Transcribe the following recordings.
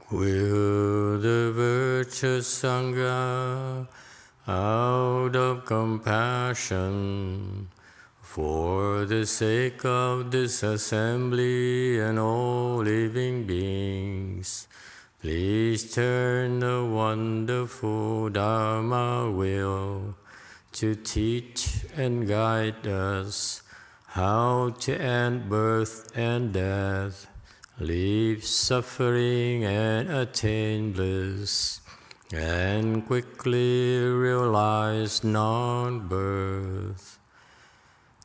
Will the virtuous Sangha, out of compassion, for the sake of this assembly and all living beings, please turn the wonderful Dharma wheel to teach and guide us how to end birth and death, leave suffering and attain bliss, and quickly realize non-birth.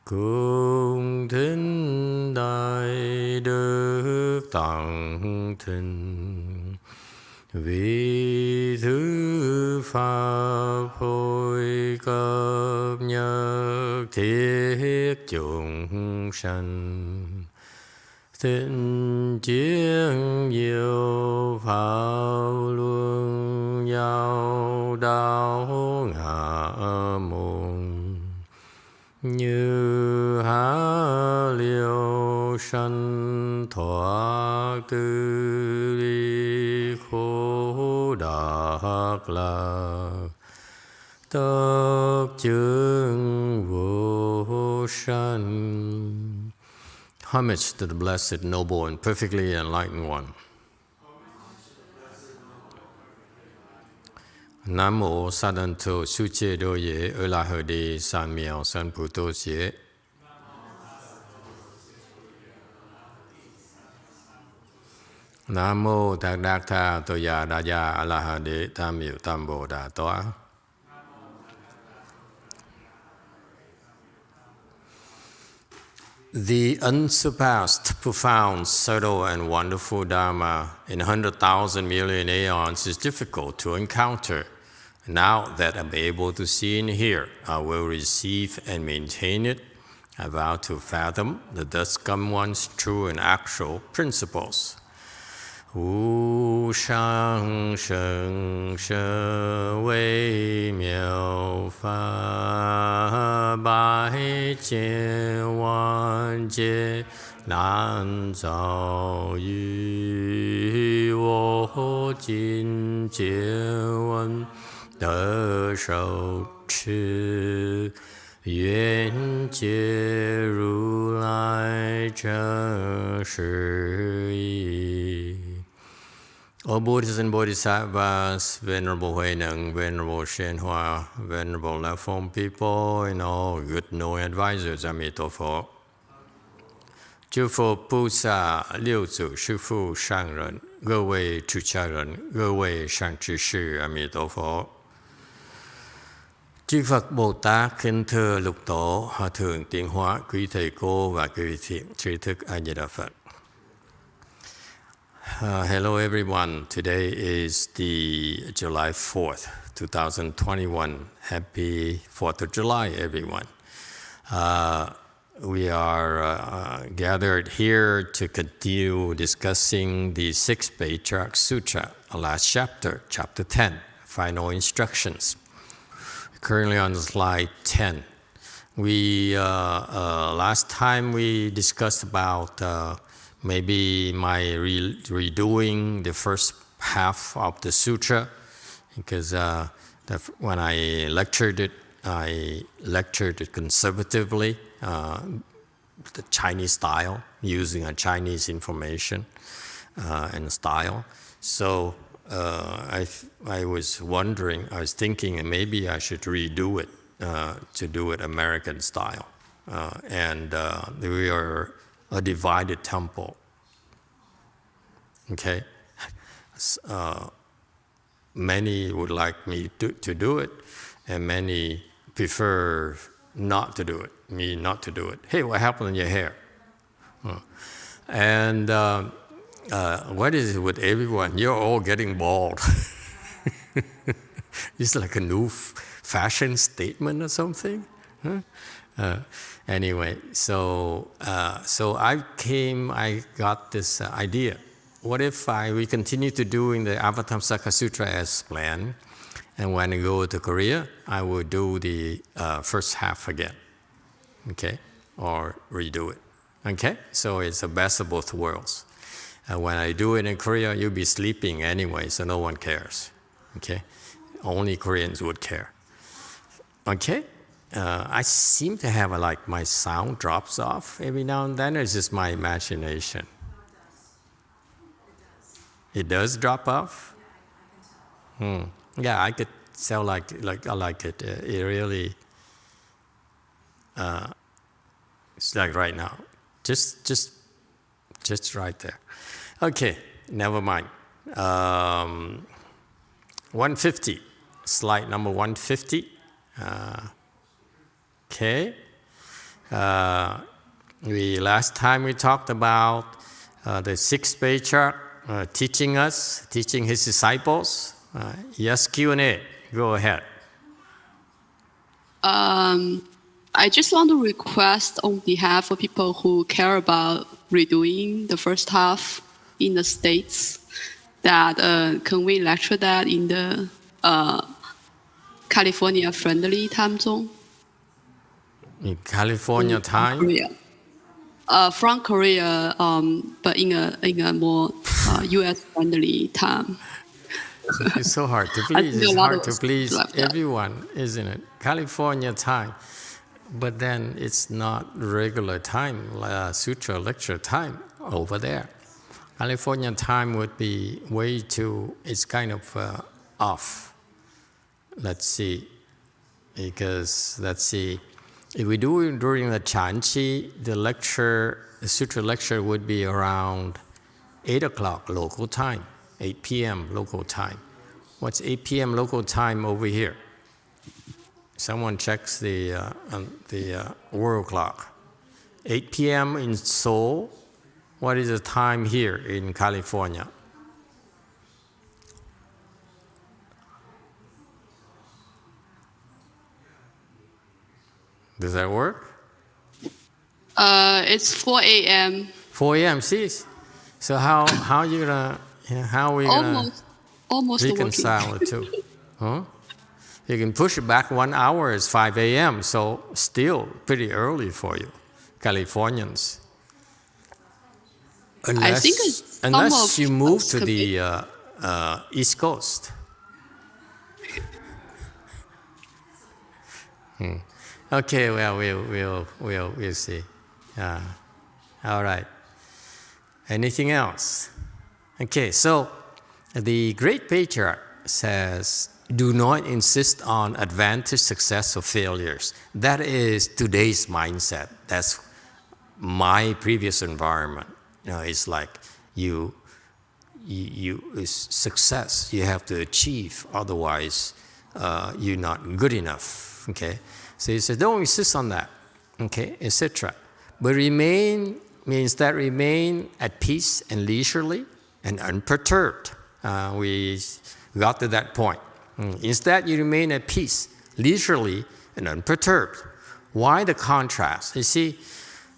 Cung thính đại đức tặng thịnh, vì thứ pháp hội cấp nhất thiết chúng sanh. Thịnh chiến diệu pháp luân giao đạo ngã môn, như há liêu sanh thoát tư ly khổ đắc lạc, tất chứng vô sanh. Homage to the Blessed, Noble, and Perfectly Enlightened One. Nam mô Sa Đan Tô Su Chê Đô Yế Ơ La Hờ Đề San Miao San Pu Tô Xế. Nam mô Thạc Đạc Tha Tô Ya Đa Ya A La Hờ Đề Tam Miệu Tam Bồ Đà Toa. The unsurpassed, profound, subtle, and wonderful Dharma in 100,000 million aeons is difficult to encounter. Now that I'm able to see and hear, I will receive and maintain it. I vow to fathom the thus come one's true and actual principles. Wu shang sheng she wei miao fa bai jie wan jie nan zao yu wo jin jie wen de shou chi yuan jie ru lai zheng shi yi. All Buddhas and Bodhisattvas, Venerable Huineng, Venerable YongHua, Venerable Left Form people, and all good knowing advisors, Emituofo. 诸佛菩萨六祖师父上人，各位出家人，各位善知識，阿彌陀佛。Chư Phật Bồ Tát, kính thưa lục tổ, hòa thượng tiến hóa, quý thầy cô và quý vị thiện tri thức A Di Đà Phật. Hello everyone. Today is the July 4th, 2021. Happy 4th of July, everyone. We are gathered here to continue discussing the 6th Patriarch Sutra, last chapter, chapter 10, final instructions. Currently on slide 10. We last time we discussed about maybe my redoing the first half of the sutra, because when I lectured it conservatively, the Chinese style, using a Chinese information and style. So I was thinking maybe I should redo it to do it American style. And we are a divided temple. Okay? Many would like me to do it, and many prefer not to do it, me not to do it. Hey, what happened in your hair? And what is it with everyone? You're all getting bald. It's like a new fashion statement or something. Anyway, so I got this idea. What if we continue to doing the Avatamsaka Sutra as planned, and when I go to Korea, I will do the first half again, okay, or redo it, okay? So it's the best of both worlds. When I do it in Korea, you'll be sleeping anyway, so no one cares. Okay? Only Koreans would care. Okay? I seem to have like my sound drops off every now and then. It's just my imagination. It does drop off? Yeah, I could tell like it. It really, it's like right now. Just right there. Okay, never mind. 150, slide number 150. Okay. Last time we talked about the sixth patriarch teaching his disciples. Yes, Q&A. Go ahead. I just want to request on behalf of people who care about redoing the first half in the States that can we lecture that in the California-friendly time zone? In California time? Korea. From Korea, but in a more U.S.-friendly time. It's so hard to please. It's hard to please everyone, isn't it? California time. But then it's not regular time, sutra lecture time over there. California time would be way too, it's kind of off. Let's see. Because, let's see. If we do it during the Chanchi, the sutra lecture would be around 8 o'clock local time, 8 p.m. local time. What's 8 p.m. local time over here? Someone checks the world clock. 8 p.m. in Seoul. What is the time here in California? Does that work? It's 4 a.m. 4 a.m. See, so how are we gonna almost reconcile the two? Huh? You can push it back 1 hour. It's 5 a.m. So still pretty early for you, Californians. Unless you move to the East Coast. Okay, well, we'll see. All right. Anything else? Okay, so the Great Patriarch says, do not insist on advantage, success, or failures. That is today's mindset. That's my previous environment. It's like it's success you have to achieve, otherwise you're not good enough. Okay. So he says, don't insist on that, okay, etc. But remain at peace and leisurely and unperturbed. We got to that point. Instead, you remain at peace, leisurely and unperturbed. Why the contrast? You see,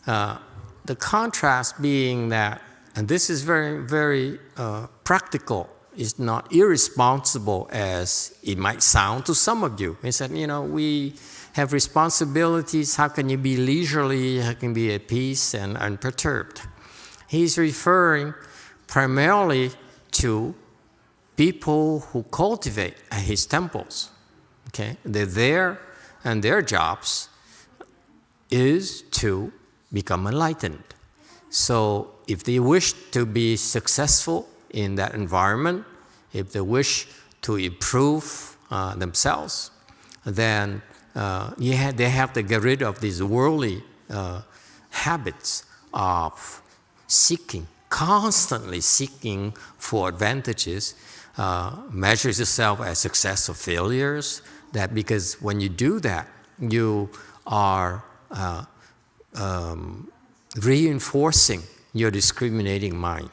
the contrast being that, and this is very, very practical, it's not irresponsible as it might sound to some of you. He said, we have responsibilities. How can you be leisurely? How can you be at peace and unperturbed? He's referring primarily to people who cultivate at his temples. Okay, they're there, and their jobs is to become enlightened. So if they wish to be successful in that environment, if they wish to improve themselves, then they have to get rid of these worldly habits of constantly seeking for advantages, measures yourself as success or failures. That because when you do that, you are reinforcing your discriminating mind.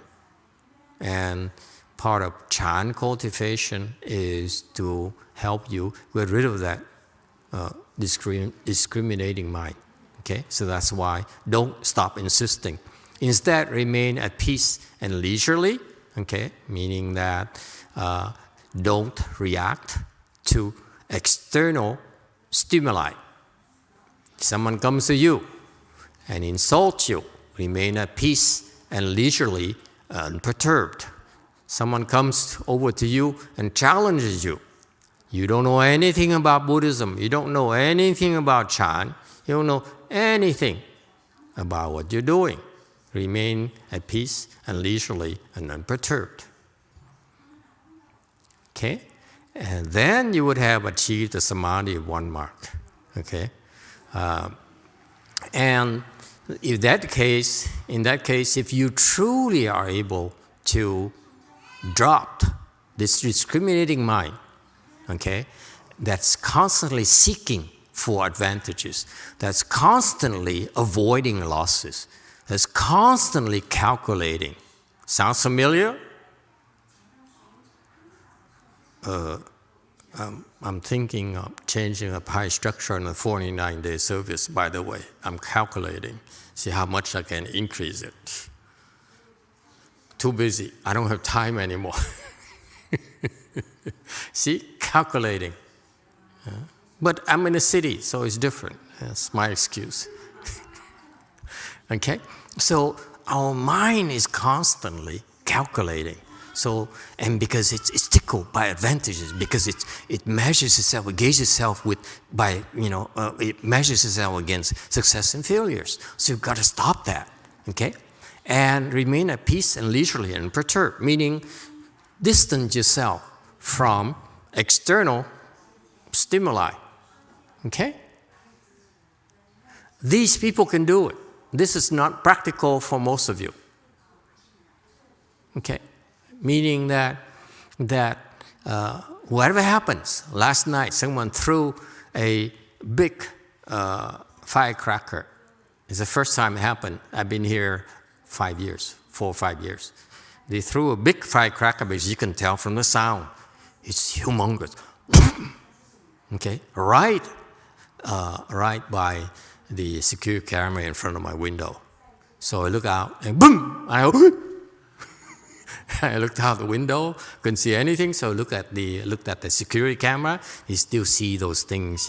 And part of Chan cultivation is to help you get rid of that discriminating mind. Okay, so that's why don't stop insisting. Instead, remain at peace and leisurely. Okay, meaning that don't react to external stimuli. Someone comes to you and insults you. Remain at peace and leisurely unperturbed. Someone comes over to you and challenges you. You don't know anything about Buddhism. You don't know anything about Chan. You don't know anything about what you're doing. Remain at peace and leisurely and unperturbed. Okay? And then you would have achieved the Samadhi of One Mark. Okay? And in that case, if you truly are able to drop this discriminating mind, okay, that's constantly seeking for advantages, that's constantly avoiding losses, that's constantly calculating. Sounds familiar? I'm thinking of changing a pie structure in a 49-day service, by the way. I'm calculating, see how much I can increase it. Too busy, I don't have time anymore. See, calculating. But I'm in a city, so it's different. That's my excuse. Okay? So our mind is constantly calculating. So, and because it's tickled by advantages, because it measures itself, it gauges itself it measures itself against success and failures. So you've got to stop that, okay? And remain at peace and leisurely and unperturbed, meaning distance yourself from external stimuli, okay? These people can do it. This is not practical for most of you, okay? Meaning that whatever happens, last night someone threw a big firecracker. It's the first time it happened. I've been here 4 or 5 years. They threw a big firecracker because you can tell from the sound. It's humongous. Okay, right by the security camera in front of my window. So I look out and boom! I looked out the window, couldn't see anything. So I looked at the security camera. You still see those things,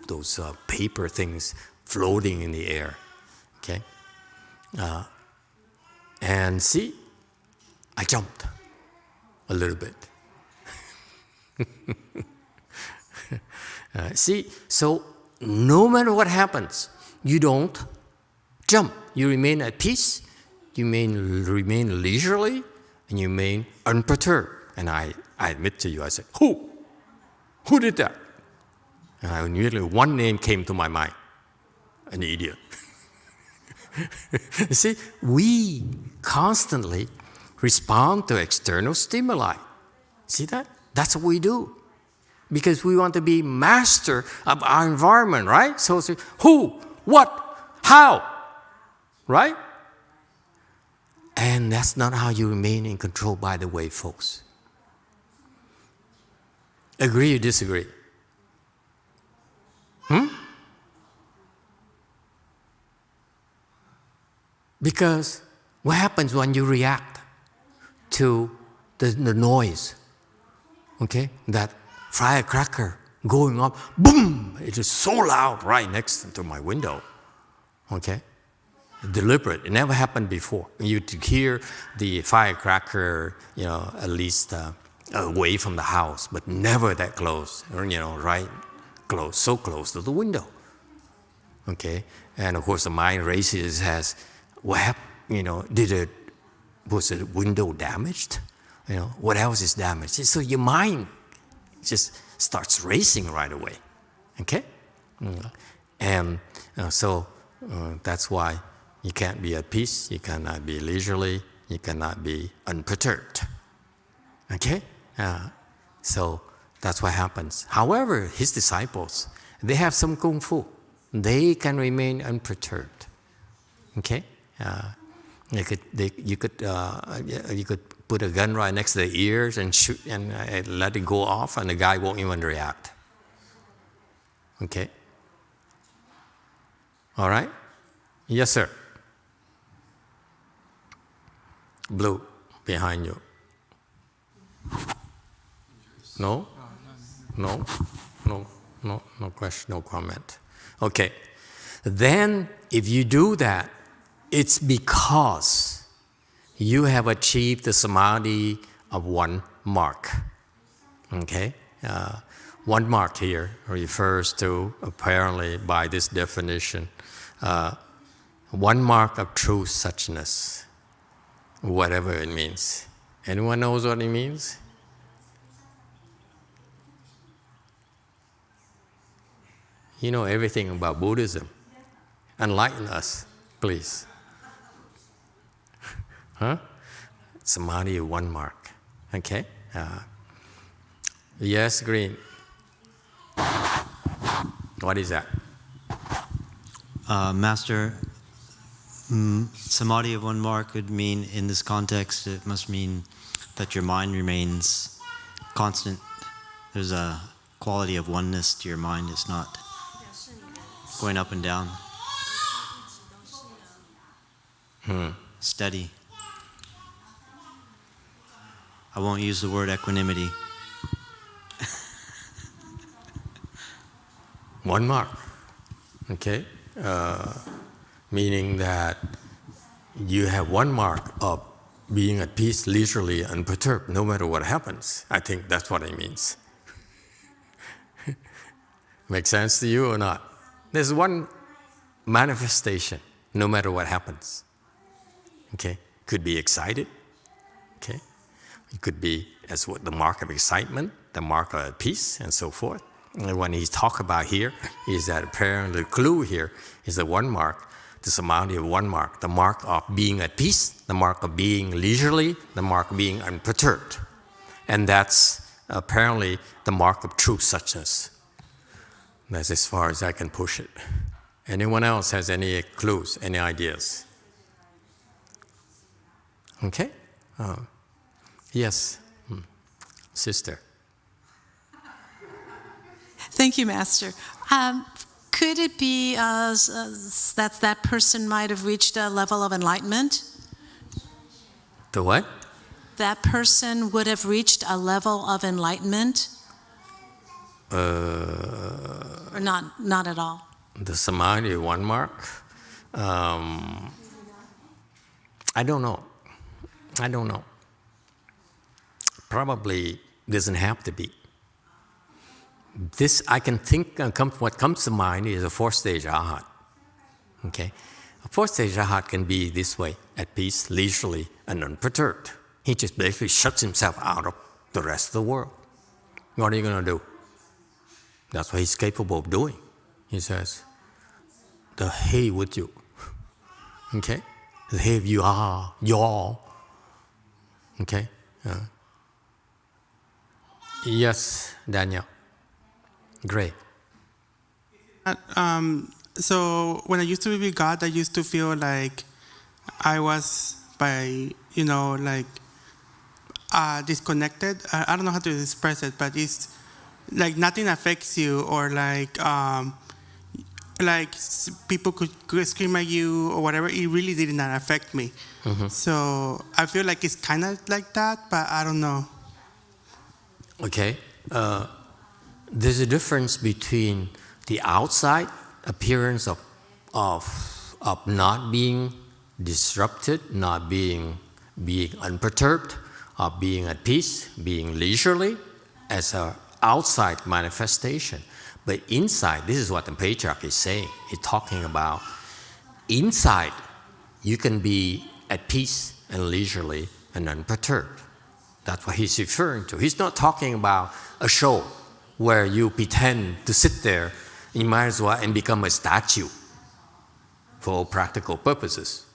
those paper things floating in the air. Okay, and see, I jumped a little bit. See, so no matter what happens, you don't jump. You remain at peace. You remain leisurely. And you remain unperturbed. And I admit to you, I said, who? Who did that? And immediately one name came to my mind, an idiot. You see, we constantly respond to external stimuli. See that? That's what we do. Because we want to be master of our environment, right? So it's who, what, how, right? And that's not how you remain in control, by the way, folks. Agree or disagree? Because what happens when you react to the noise? Okay? That firecracker going off, boom! It is so loud right next to my window. Okay? Deliberate. It never happened before. You hear the firecracker, at least away from the house, but never that close, right close, so close to the window. Okay? And of course the mind races as, what happened? Was the window damaged? What else is damaged? So your mind just starts racing right away. Okay? And so that's why you can't be at peace, you cannot be leisurely, you cannot be unperturbed. Okay? So that's what happens. However, his disciples, they have some kung fu. They can remain unperturbed. Okay? You could put a gun right next to their ears and shoot and let it go off, and the guy won't even react. Okay? All right? Yes, sir. Blue, behind you. No? No question, no comment. Okay. Then, if you do that, it's because you have achieved the Samadhi of One Mark. Okay? One mark here refers to, apparently by this definition, one mark of true suchness, whatever it means. Anyone knows what it means? You know everything about Buddhism. Enlighten us, please. Huh? Samadhi of One Mark. Okay? Yes, Green. What is that? Master, Samadhi of One Mark would mean, in this context, it must mean that your mind remains constant. There's a quality of oneness to your mind. It's not going up and down. Steady. I won't use the word equanimity. One mark. Okay? Meaning that you have one mark of being at peace, leisurely, unperturbed, no matter what happens. I think that's what it means. Make sense to you or not? There's one manifestation, no matter what happens. Okay? Could be excited. Okay? It could be as what the mark of excitement, the mark of peace, and so forth. And when he's talk about here, is that apparently the clue here is the one mark, the Samadhi of One Mark, the mark of being at peace, the mark of being leisurely, the mark of being unperturbed. And that's apparently the mark of true suchness. That's as far as I can push it. Anyone else has any clues, any ideas? Okay? Yes, sister. Thank you, Master. Could it be that person might have reached a level of enlightenment? The what? That person would have reached a level of enlightenment? Or not at all? The Samadhi One Mark? I don't know. Probably doesn't have to be. This, I can think, what comes to mind is a fourth-stage Arhat. Okay? A fourth-stage Arhat can be this way, at peace, leisurely, and unperturbed. He just basically shuts himself out of the rest of the world. What are you going to do? That's what he's capable of doing. He says, the hey with you. Okay? The hey of you are, y'all. Okay? Yes, Daniel. Great. So when I used to be with God, I used to feel like I was disconnected. I don't know how to express it, but it's like nothing affects you, or like people could scream at you or whatever. It really did not affect me. Mm-hmm. So I feel like it's kind of like that, but I don't know. Okay. There's a difference between the outside appearance of not being disrupted, not being unperturbed, of being at peace, being leisurely, as an outside manifestation. But inside, this is what the Patriarch is saying. He's talking about inside, you can be at peace and leisurely and unperturbed. That's what he's referring to. He's not talking about a show where you pretend to sit there, you might as well and become a statue for all practical purposes.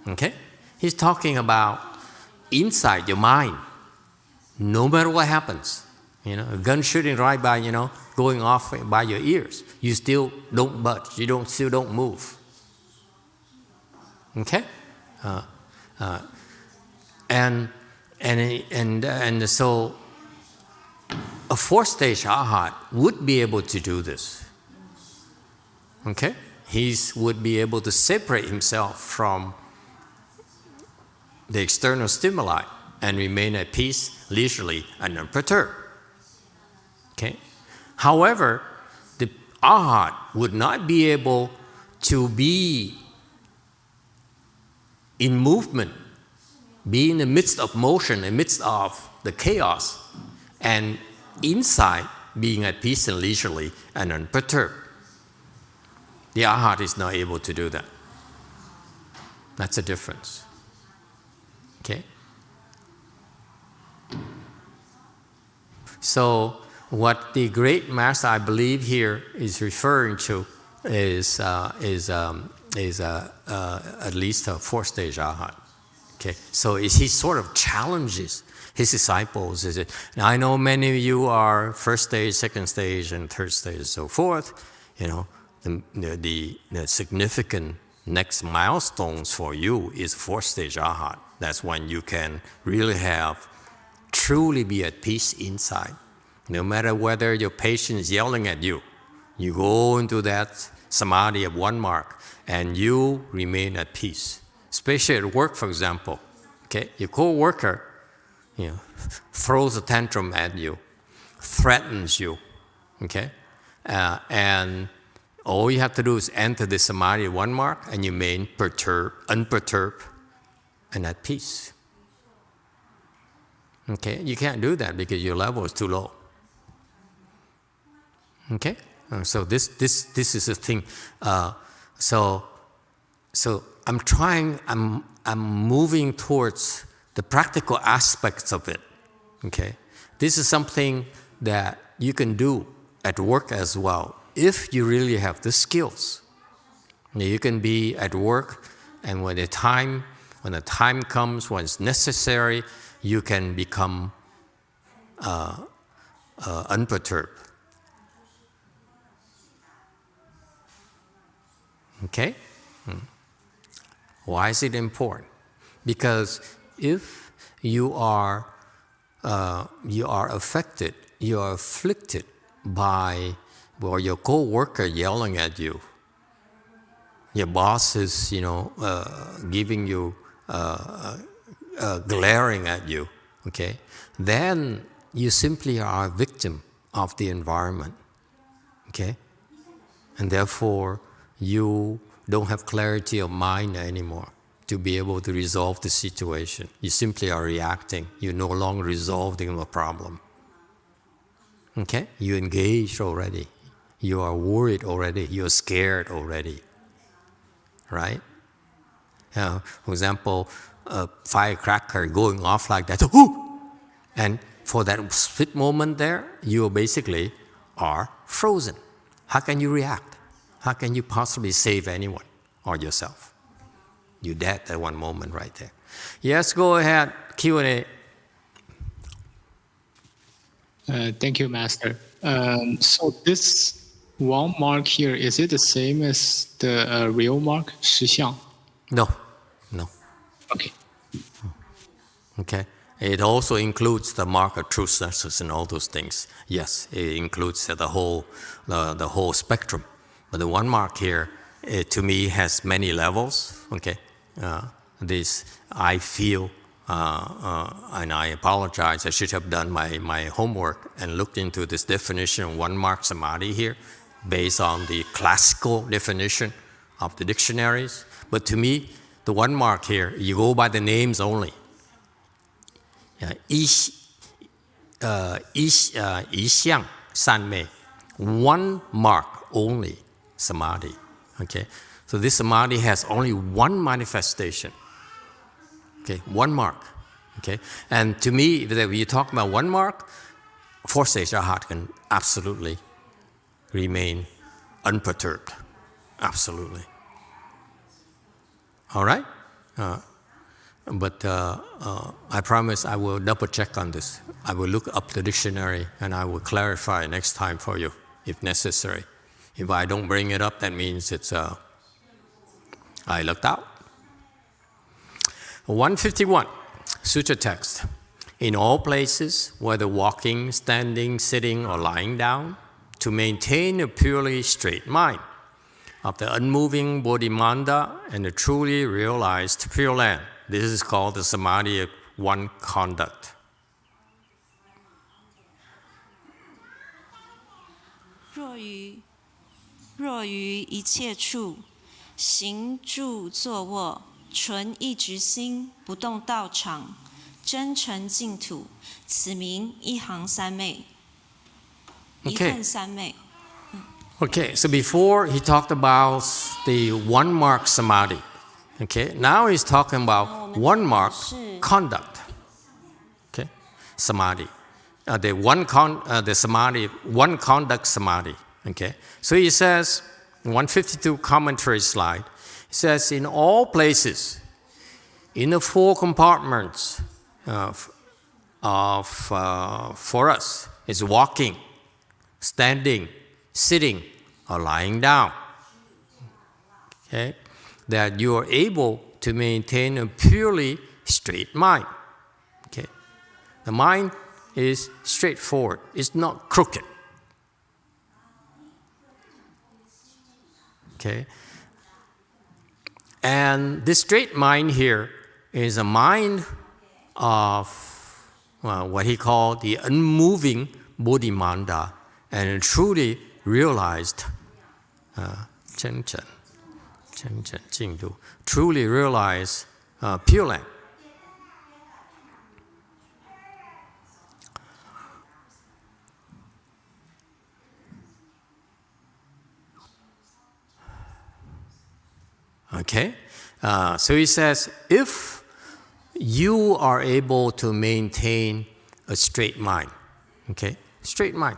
Okay? He's talking about inside your mind, no matter what happens. A gun shooting right by, going off by your ears. You still don't budge. You still don't move. Okay? And so a fourth-stage Arhat would be able to do this. Okay? He would be able to separate himself from the external stimuli and remain at peace, leisurely, and unperturbed. Okay? However, the Arhat would not be able to be in movement be in the midst of motion, in the midst of the chaos, and inside being at peace and leisurely and unperturbed. The arhat is not able to do that. That's the difference. Okay? So what the great master, I believe, here is referring to is at least a fourth-stage arhat. Okay, so he sort of challenges his disciples. Now I know many of you are first stage, second stage, and third stage, and so forth. You know, the significant next milestones for you is fourth stage arhat. That's when you can really truly be at peace inside. No matter whether your patient is yelling at you, you go into that Samadhi of One Mark and you remain at peace. Especially at work, for example. Okay, your co-worker, throws a tantrum at you, threatens you. Okay, and all you have to do is enter the Samadhi of One Mark and you remain unperturbed, and at peace. Okay, you can't do that because your level is too low. Okay, so this is the thing. So I'm moving towards the practical aspects of it. Okay, this is something that you can do at work as well if you really have the skills. You can be at work, and when the time comes, when it's necessary, you can become unperturbed. Okay? Why is it important? Because if you are affected, you are afflicted by your co-worker yelling at you, your boss is giving you glaring at you, okay, then you simply are a victim of the environment, okay, and therefore you don't have clarity of mind anymore to be able to resolve the situation. You simply are reacting. You're no longer resolving the problem. Okay? You engaged already. You are worried already. You're scared already. Right? For example, a firecracker going off like that. Whoo! And for that split moment there, you basically are frozen. How can you react? How can you possibly save anyone or yourself? You're dead at one moment right there. Yes, go ahead. Q&A. Thank you, Master. So this one mark here, is it the same as the real mark, 实相? No. Okay. Okay. It also includes the mark of truthfulness and all those things. Yes, it includes the whole spectrum. But the one mark here, to me, has many levels. Okay, this I feel, and I apologize. I should have done my homework and looked into this definition of one mark samadhi here, based on the classical definition of the dictionaries. But to me, the one mark here, you go by the names only. 一相三昧, one mark only. Samadhi, okay? So this samadhi has only one manifestation, okay? One mark, okay? And to me, if you talk about one mark, fourth stage arhat can absolutely remain unperturbed, absolutely. All right? But I promise I will double check on this. I will look up the dictionary and I will clarify next time for you, if necessary. If I don't bring it up, that means it's I looked out. 151, Sutra text. In all places, whether walking, standing, sitting, or lying down, to maintain a purely straight mind of the unmoving Bodhimanda and the truly realized Pure Land. This is called the Samadhi of One Conduct. 若于一切处行住坐卧纯一直心，不动道场，真诚净土，此名一行三昧。一恨三昧。 Okay, so before he talked about the One Mark Samadhi. Okay, now he's talking about One Mark Conduct. Okay, Samadhi. The Samadhi, One Conduct Samadhi. Okay, so he says, 152 commentary slide, he says, in all places, in the four compartments for us, is walking, standing, sitting, or lying down. Okay, that you are able to maintain a purely straight mind. Okay, the mind is straightforward, it's not crooked. Okay, and this straight mind here is a mind of what he called the unmoving bodhimanda and truly realized truly realized Pure Land. Okay, so he says, if you are able to maintain a straight mind, okay, straight mind,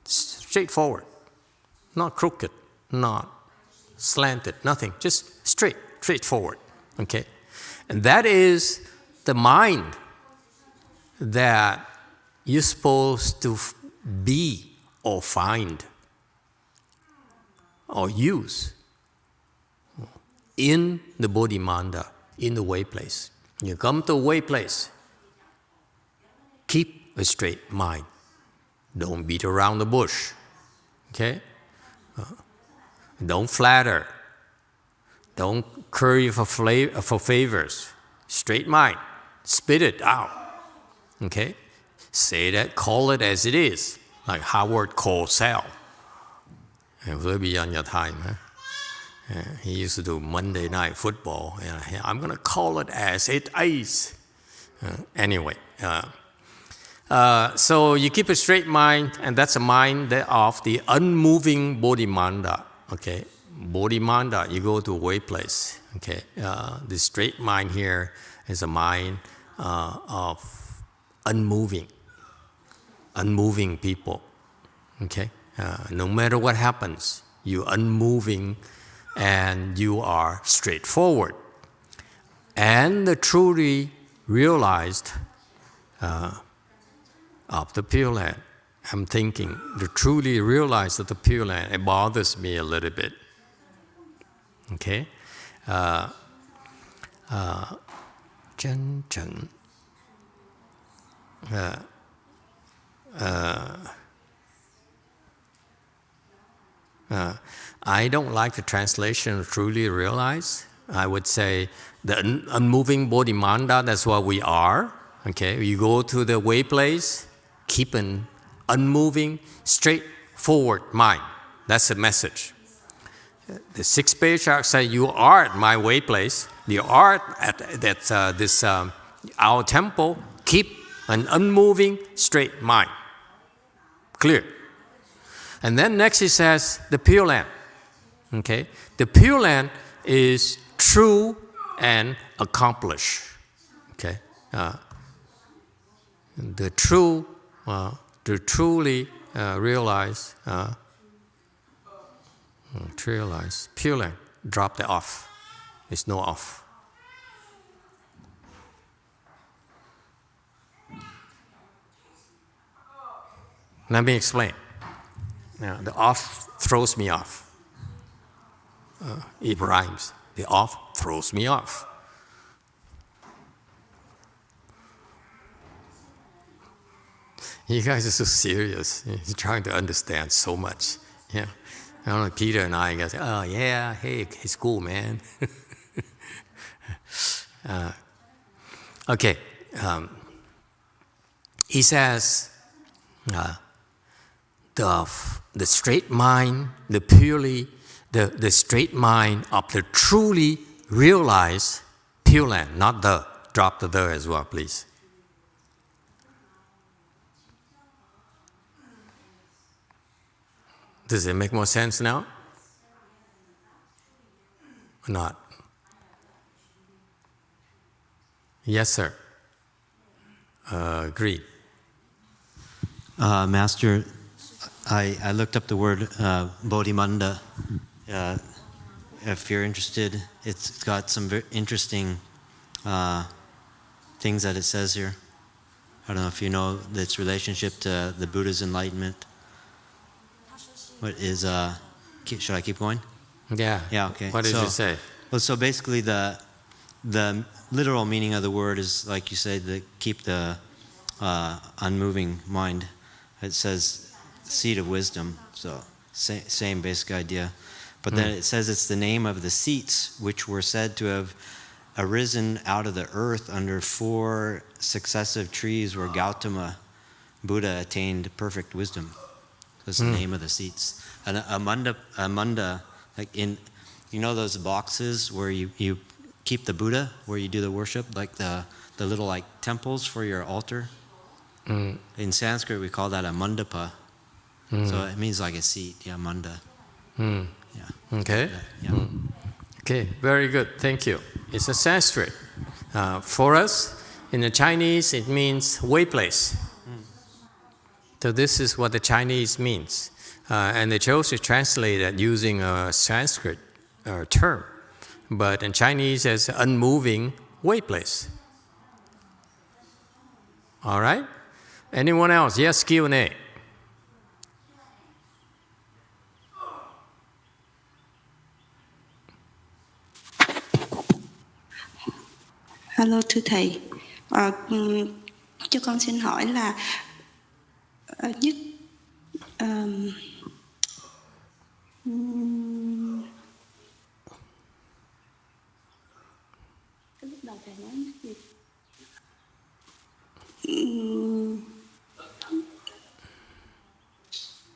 straightforward, not crooked, not slanted, nothing, just straightforward, okay, and that is the mind that you're supposed to be or find or use in the bodhimanda, in the way place. You come to a way place, keep a straight mind. Don't beat around the bush, okay? Don't flatter. Don't curry for favors. Straight mind. Spit it out, okay? Say that, call it as it is, like Howard Cosell. It will be on your time, huh? He used to do Monday Night Football. I'm going to call it as it is. Anyway, so you keep a straight mind, and that's a mind of the unmoving bodhimanda. Okay, bodhimanda, you go to a way place. Okay, the straight mind here is a mind of unmoving people. Okay, no matter what happens, you're unmoving. And you are straightforward. And the truly realized of the Pure Land. I'm thinking, the truly realized of the Pure Land, it bothers me a little bit. Okay? Chân Trần. I don't like the translation of truly realize. I would say the unmoving bodhimanda, that's what we are. Okay, you go to the way place, keep an unmoving, straightforward mind. That's the message. The sixth patriarch said, you are at my way place. You are at this our temple. Keep an unmoving, straight mind. Clear. And then next he says, the Pure Land. Okay? The Pure Land is true and accomplished. Okay? The truly realize Pure Land. Drop the off. There's no off. Let me explain. Now, the off throws me off. It rhymes. The off throws me off. You guys are so serious. You're trying to understand so much. Yeah. I don't know, Peter and I guys say, oh yeah, hey, it's cool, man. Okay. He says, the straight mind, the straight mind of the truly realize Pure Land, not the. Drop the as well, please. Does it make more sense now? Or not? Yes, sir. Agreed. Master, I looked up the word bodhimanda. If you're interested, it's got some very interesting things that it says here. I don't know if you know its relationship to the Buddha's enlightenment. What is, should I keep going? Yeah. Yeah, okay. What did you say? Well, so basically the literal meaning of the word is, like you said, to keep the unmoving mind. It says seat of wisdom, so same basic idea. But then it says it's the name of the seats which were said to have arisen out of the earth under 4 successive trees where Gautama Buddha attained perfect wisdom. That's the name of the seats. And a manda, like in, you know those boxes where you keep the Buddha, where you do the worship, like the little like temples for your altar? In Sanskrit we call that a mandapa. So it means like a seat, yeah, manda. Yeah. Okay. Yeah. Okay, very good, thank you. It's a Sanskrit. For us, in the Chinese, it means way place. So this is what the Chinese means. And they chose to translate it using a Sanskrit term. But in Chinese, it's unmoving way place. All right? Anyone else? Yes, Q&A. Hello thưa thầy, cho con xin hỏi là nhất lúc đầu thầy nói gì?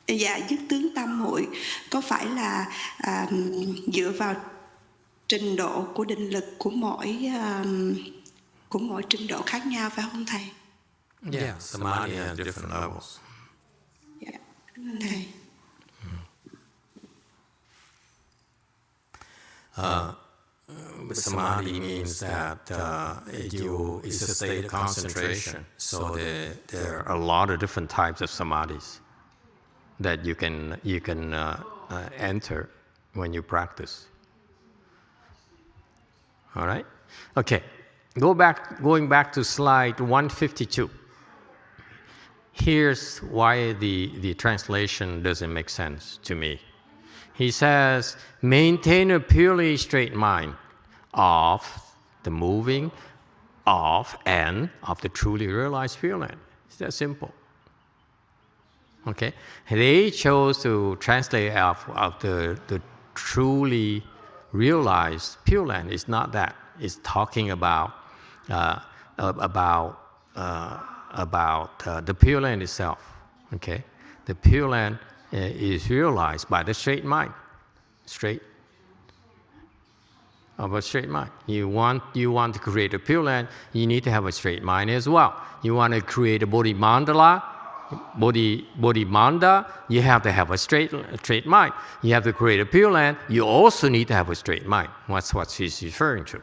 Dạ, dứt tướng tam muội có phải là dựa vào trình độ của định lực của mỗi trình độ khác nhau phải không thầy? Yeah, Samadhi has different levels. Dạ, cảm ơn thầy. Samadhi means that it's a state of concentration. So there are a lot of different types of samadhis that you can enter when you practice. All right? Okay. Going back to slide 152. Here's why the translation doesn't make sense to me. He says, maintain a purely straight mind of the moving, and of the truly realized Pure Land. It's that simple. Okay? They chose to translate of the truly realized Pure Land. It's not that. It's talking about the Pure Land itself. Okay, the Pure Land is realized by the straight mind. Straight mind. You want to create a Pure Land, you need to have a straight mind as well. You want to create a bodhimanda, you have to have a straight mind. You have to create a Pure Land, you also need to have a straight mind. That's what she's referring to.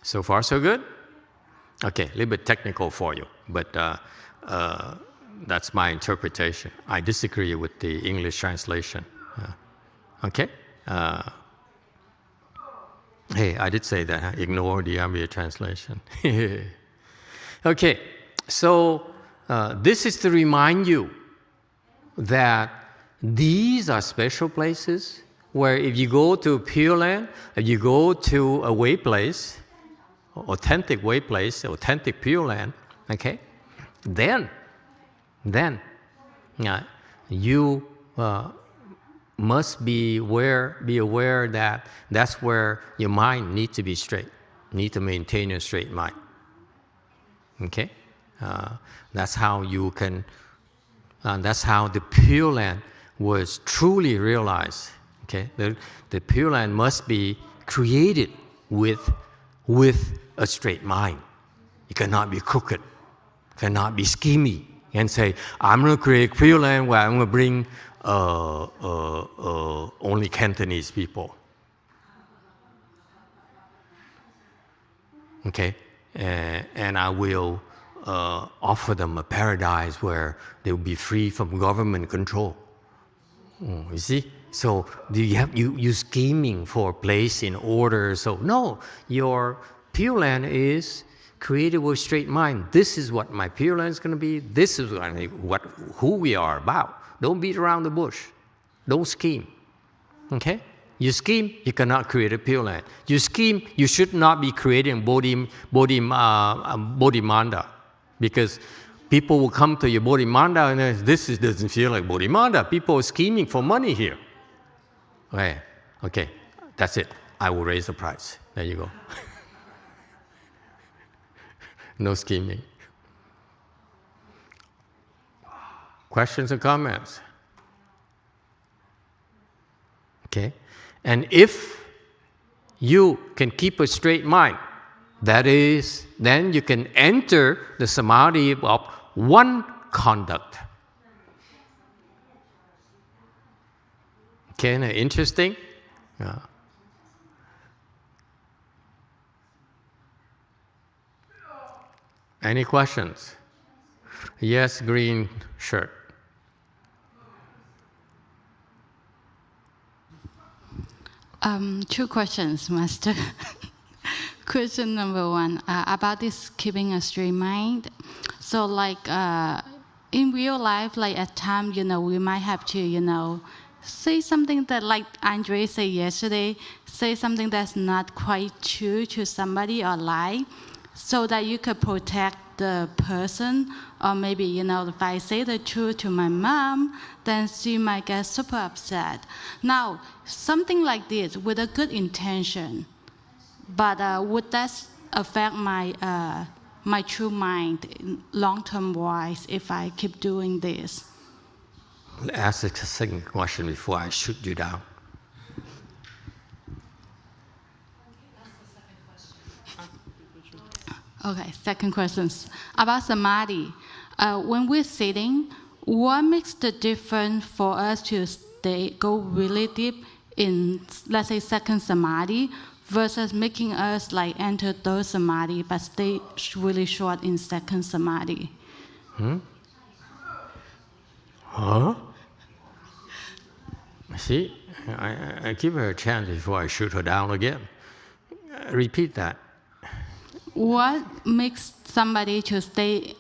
So far, so good? Okay, a little bit technical for you, but that's my interpretation. I disagree with the English translation. Okay? Hey, I did say that. Ignore the Ambia translation. Okay, so this is to remind you that these are special places where if you go to Pure Land, if you go to a way place, authentic way place, authentic Pure Land, okay, then you must be aware that that's where your mind needs to be straight, need to maintain a straight mind. Okay, that's how you can. That's how the Pure Land was truly realized. Okay, the Pure Land must be created with a straight mind. It cannot be crooked, cannot be schemy, and say, I'm going to create Pure Land where I'm going to bring only Cantonese people. Okay, and I will offer them a paradise where they will be free from government control. You see? So you scheming for a place in order. So no, your Pure Land is created with straight mind. This is what my Pure Land is going to be. This is who we are about. Don't beat around the bush. Don't scheme. Okay? You scheme, you cannot create a Pure Land. You scheme, you should not be creating Bodhimanda, because people will come to your Bodhimanda and this doesn't feel like Bodhimanda. People are scheming for money here. Okay, that's it. I will raise the price. There you go. No scheming. Questions or comments? Okay. And if you can keep a straight mind, that is, then you can enter the Samadhi of One Conduct. Okay, interesting? Yeah. Any questions? Yes, green shirt. Two questions, Master. Question number one, about this keeping a straight mind. So like in real life, like at times, we might have to, say something that, like Andre said yesterday, say something that's not quite true to somebody or lie, so that you could protect the person. Or maybe, if I say the truth to my mom, then she might get super upset. Now, something like this with a good intention, but would that affect my my true mind long-term wise if I keep doing this? Ask the second question before I shoot you down. Okay, second question. About Samadhi. When we're sitting, what makes the difference for us to go really deep in, let's say, second Samadhi versus making us like enter third Samadhi but stay really short in second Samadhi? Huh? See, I give her a chance before I shoot her down again. Repeat that. What makes somebody to stay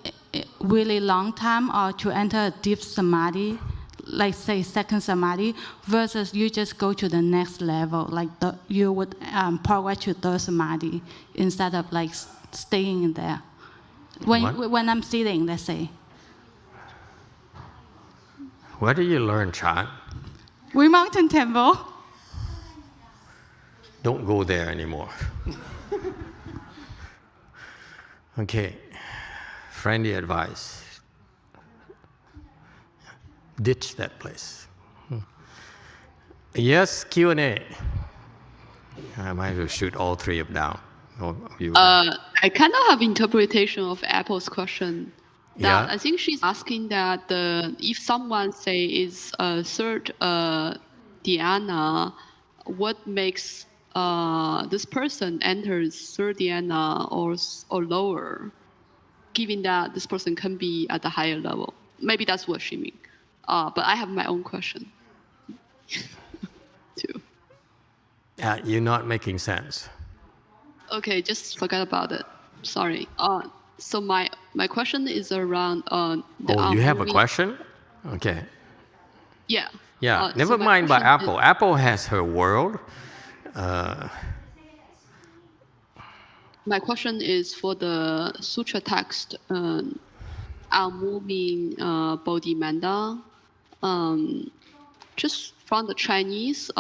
really long time or to enter a deep Samadhi, like say second Samadhi, versus you just go to the next level, like you would progress to third Samadhi instead of like staying in there? When I'm sitting, let's say. Where do you learn, Chan? Green Mountain Temple. Don't go there anymore. Okay, friendly advice. Ditch that place. Yes, Q&A. I might as well shoot all three of them down. I kind of have interpretation of Apple's question. That Yeah. I think she's asking that if someone say is a third dhyana, what makes this person enters third dhyana or lower, given that this person can be at a higher level? Maybe that's what she means. But I have my own question too. You're not making sense. Okay, just forget about it. Sorry. So my question is around the. You have a question? Okay. Yeah. Yeah. So Never my mind about question Apple. Apple has her world. My question is for the sutra text on moving Bodhimanda. Just from the Chinese,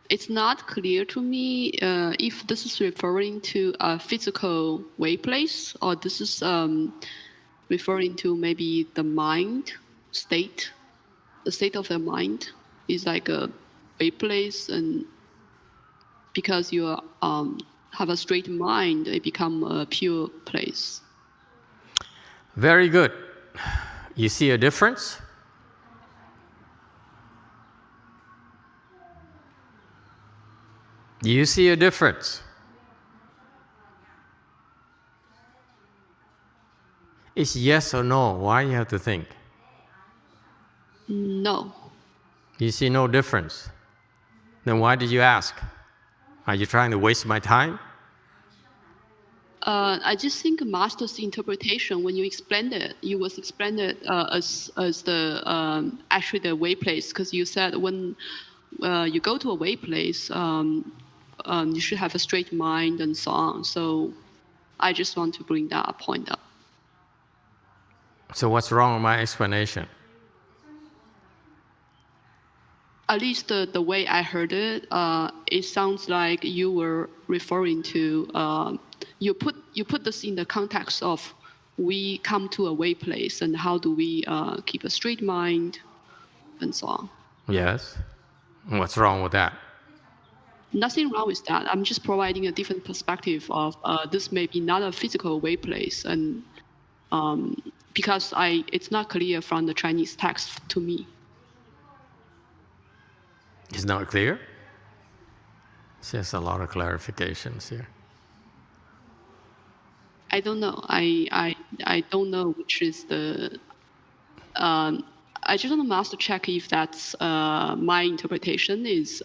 it's not clear to me if this is referring to a physical way place, or this is referring to maybe the mind state. The state of the mind is like way place, and because you have a straight mind, it become a pure place. Very good. You see a difference? Do you see a difference? It's yes or no. Why you have to think? No. You see no difference. Then why did you ask? Are you trying to waste my time? I just think master's interpretation, when you explained it, you was explained it as the actually the way place, because you said when you go to a way place, you should have a straight mind and so on. So I just want to bring that point up. So what's wrong with my explanation? At least the way I heard it, it sounds like you were referring to you put this in the context of we come to a way place and how do we keep a straight mind and so on. Yes. What's wrong with that? Nothing wrong with that. I'm just providing a different perspective of this may be not a physical way place, and because it's not clear from the Chinese text to me. It's not clear? There's a lot of clarifications here. I don't know. I don't know which is the. I just want to master check if that's my interpretation is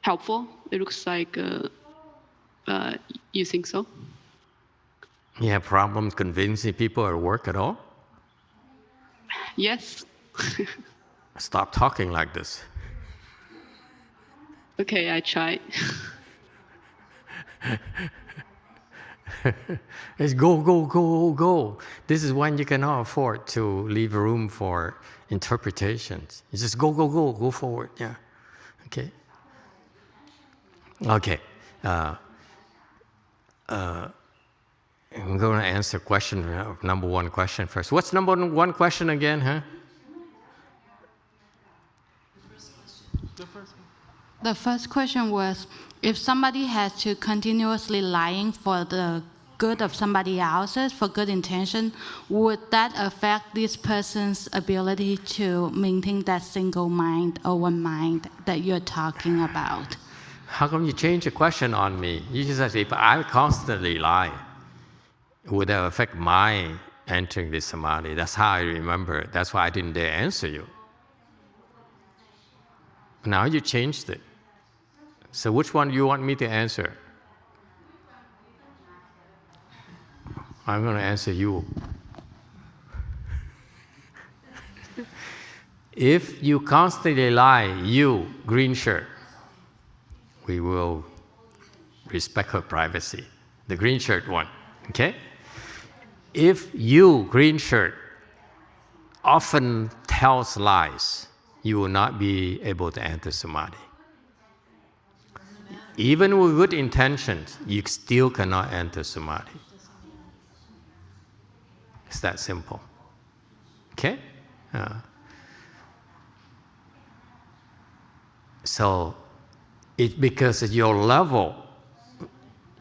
helpful. It looks like you think so. You have problems convincing people at work at all? Yes. Stop talking like this. Okay, I try. It's go, go, go, go. This is when you cannot afford to leave room for interpretations. It's just go, go, go, go forward. Yeah. Okay. Okay. I'm going to answer number one question first. What's number one question again, huh? The first question was, if somebody has to continuously lying for the good of somebody else's, for good intention, would that affect this person's ability to maintain that single mind or one mind that you're talking about? How come you change the question on me? You just said, if I constantly lie, would that affect my entering this samadhi? That's how I remember it. That's why I didn't dare answer you. Now you changed it. So which one do you want me to answer? I'm going to answer you. If you constantly lie, you, green shirt, we will respect her privacy. The green shirt one, okay? If you, green shirt, often tells lies, you will not be able to enter samadhi. Even with good intentions, you still cannot enter samadhi. It's that simple. Okay? So, because at your level,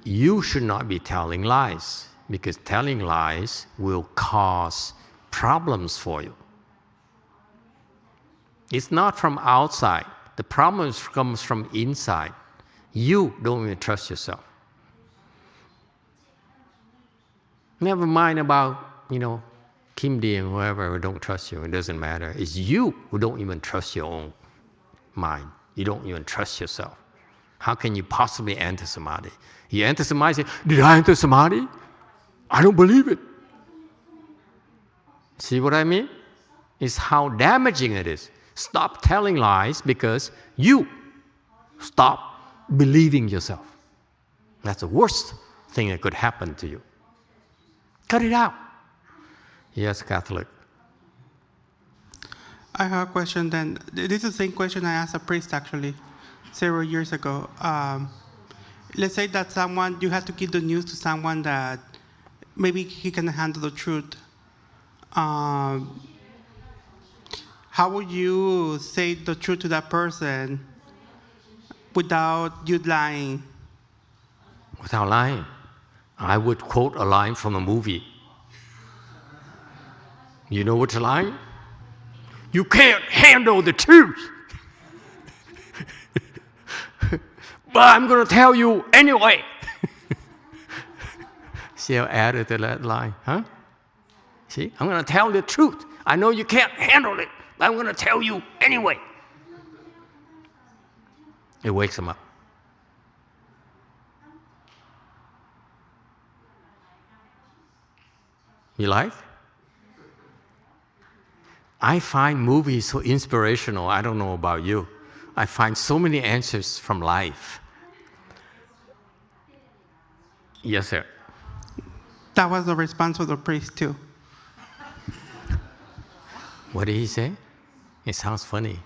you should not be telling lies, because telling lies will cause problems for you. It's not from outside. The problem comes from inside. You don't even trust yourself. Never mind about, Kim Di and whoever who don't trust you. It doesn't matter. It's you who don't even trust your own mind. You don't even trust yourself. How can you possibly enter samadhi? You enter samadhi, say, did I enter samadhi? I don't believe it. See what I mean? It's how damaging it is. Stop telling lies because you stop believing yourself. That's the worst thing that could happen to you. Cut it out. Yes, Catholic. I have a question then. This is the same question I asked a priest actually several years ago. Let's say that you have to give the news to someone that maybe he can handle the truth. how would you say the truth to that person without you lying? Without lying, I would quote a line from a movie. You know what's a line? You can't handle the truth. But I'm going to tell you anyway. See how added to that line, huh? See, I'm going to tell the truth. I know you can't handle it, but I'm going to tell you anyway. It wakes them up. You like? I find movies so inspirational. I don't know about you. I find so many answers from life. Yes, sir. That was the response of the priest too. What did he say? It sounds funny.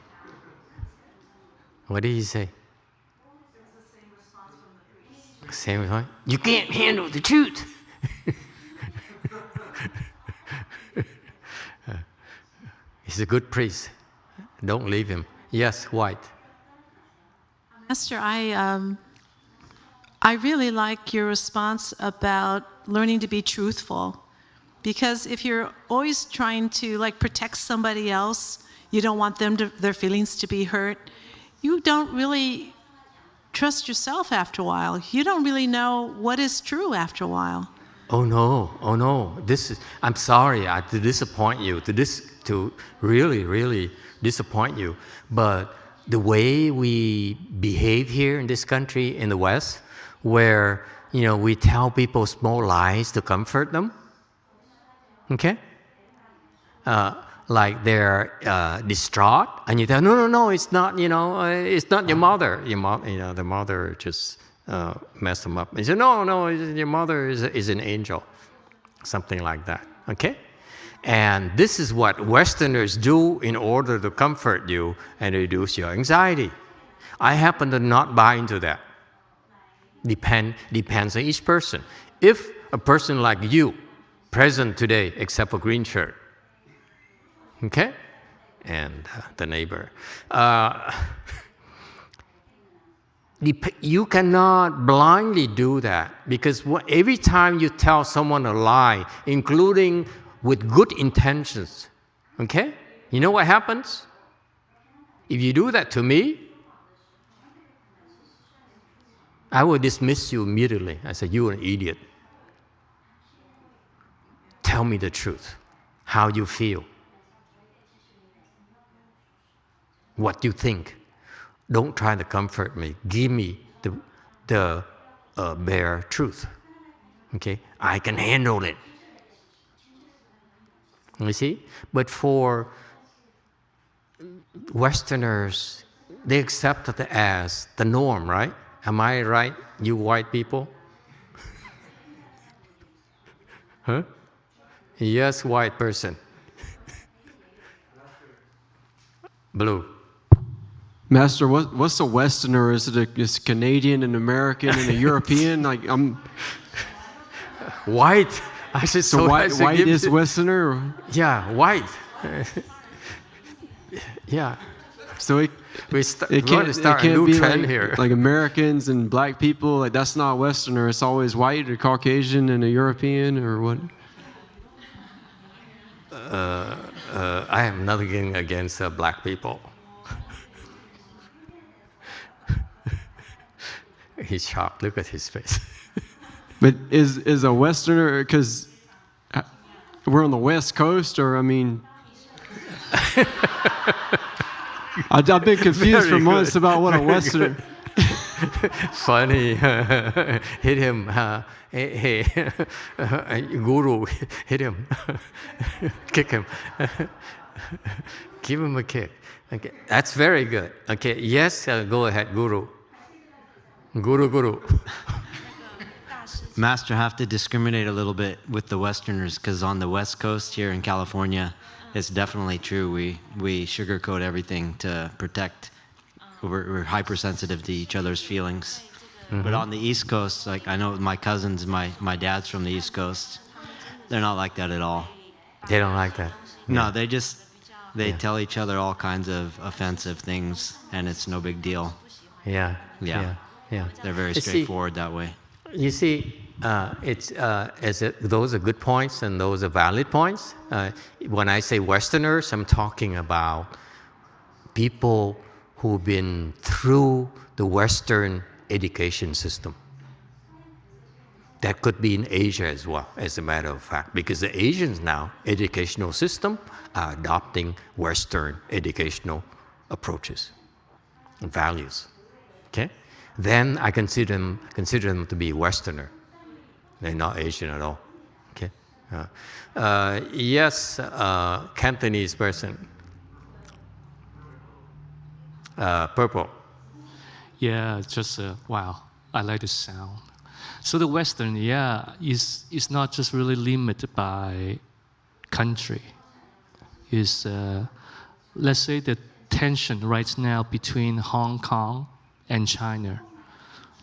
What did he say? Same response. You can't handle the truth. He's a good priest. Don't leave him. Yes, White. Master, I really like your response about learning to be truthful. Because if you're always trying to protect somebody else, you don't want their feelings to be hurt, you don't really trust yourself after a while. You don't really know what is true after a while. Oh no. I'm sorry to disappoint you, to really disappoint you. But the way we behave here in this country, in the West, where we tell people small lies to comfort them, okay? Like they're distraught, and you tell, no, it's not, it's not your mother. The mother just messed them up. And you say, no, your mother is an angel, something like that, okay? And this is what Westerners do in order to comfort you and reduce your anxiety. I happen to not buy into that. Depends on each person. If a person like you, present today, except for green shirt, okay, and the neighbor, you cannot blindly do that, because every time you tell someone a lie, including with good intentions, okay, you know what happens? If you do that to me, I will dismiss you immediately. I say, you're an idiot. Tell me the truth, how you feel, what you think. Don't try to comfort me. Give me the bare truth. Okay, I can handle it. You see? But for Westerners, they accept it as the norm, right? Am I right, you white people? Huh? Yes, white person. Blue. Master, what's a Westerner? Is it a Canadian, an American, and a European? White. I said so. White is Westerner? Or? Yeah, white. Yeah. So we're going to start a new trend here. Like Americans and black people, that's not Westerner. It's always white or Caucasian and a European, or what? I have nothing against black people. He's shocked. Look at his face. But is a Westerner, because we're on the West Coast, or I've been confused for months about what a Westerner. Funny. Hit him. Hey, Guru, hit him. Kick him. Give him a kick. Okay, that's very good. Okay, yes, go ahead, Guru. Guru. Master, have to discriminate a little bit with the Westerners, because on the West Coast here in California, it's definitely true. We sugarcoat everything to protect. We're hypersensitive to each other's feelings. Mm-hmm. But on the East Coast, I know my cousins, my dad's from the East Coast, they're not like that at all. They don't like that? No, yeah. They tell each other all kinds of offensive things, and it's no big deal. Yeah. They're very straightforward that way. You see, those are good points and those are valid points. When I say Westerners, I'm talking about people who've been through the Western education system. That could be in Asia as well, as a matter of fact, because the Asians now, educational system, are adopting Western educational approaches and values. Okay? Then I consider them to be Westerner. They're not Asian at all. Okay? Yes, Cantonese person. Purple. Yeah, just wow. I like the sound. So the Western, is not just really limited by country. Is let's say the tension right now between Hong Kong and China.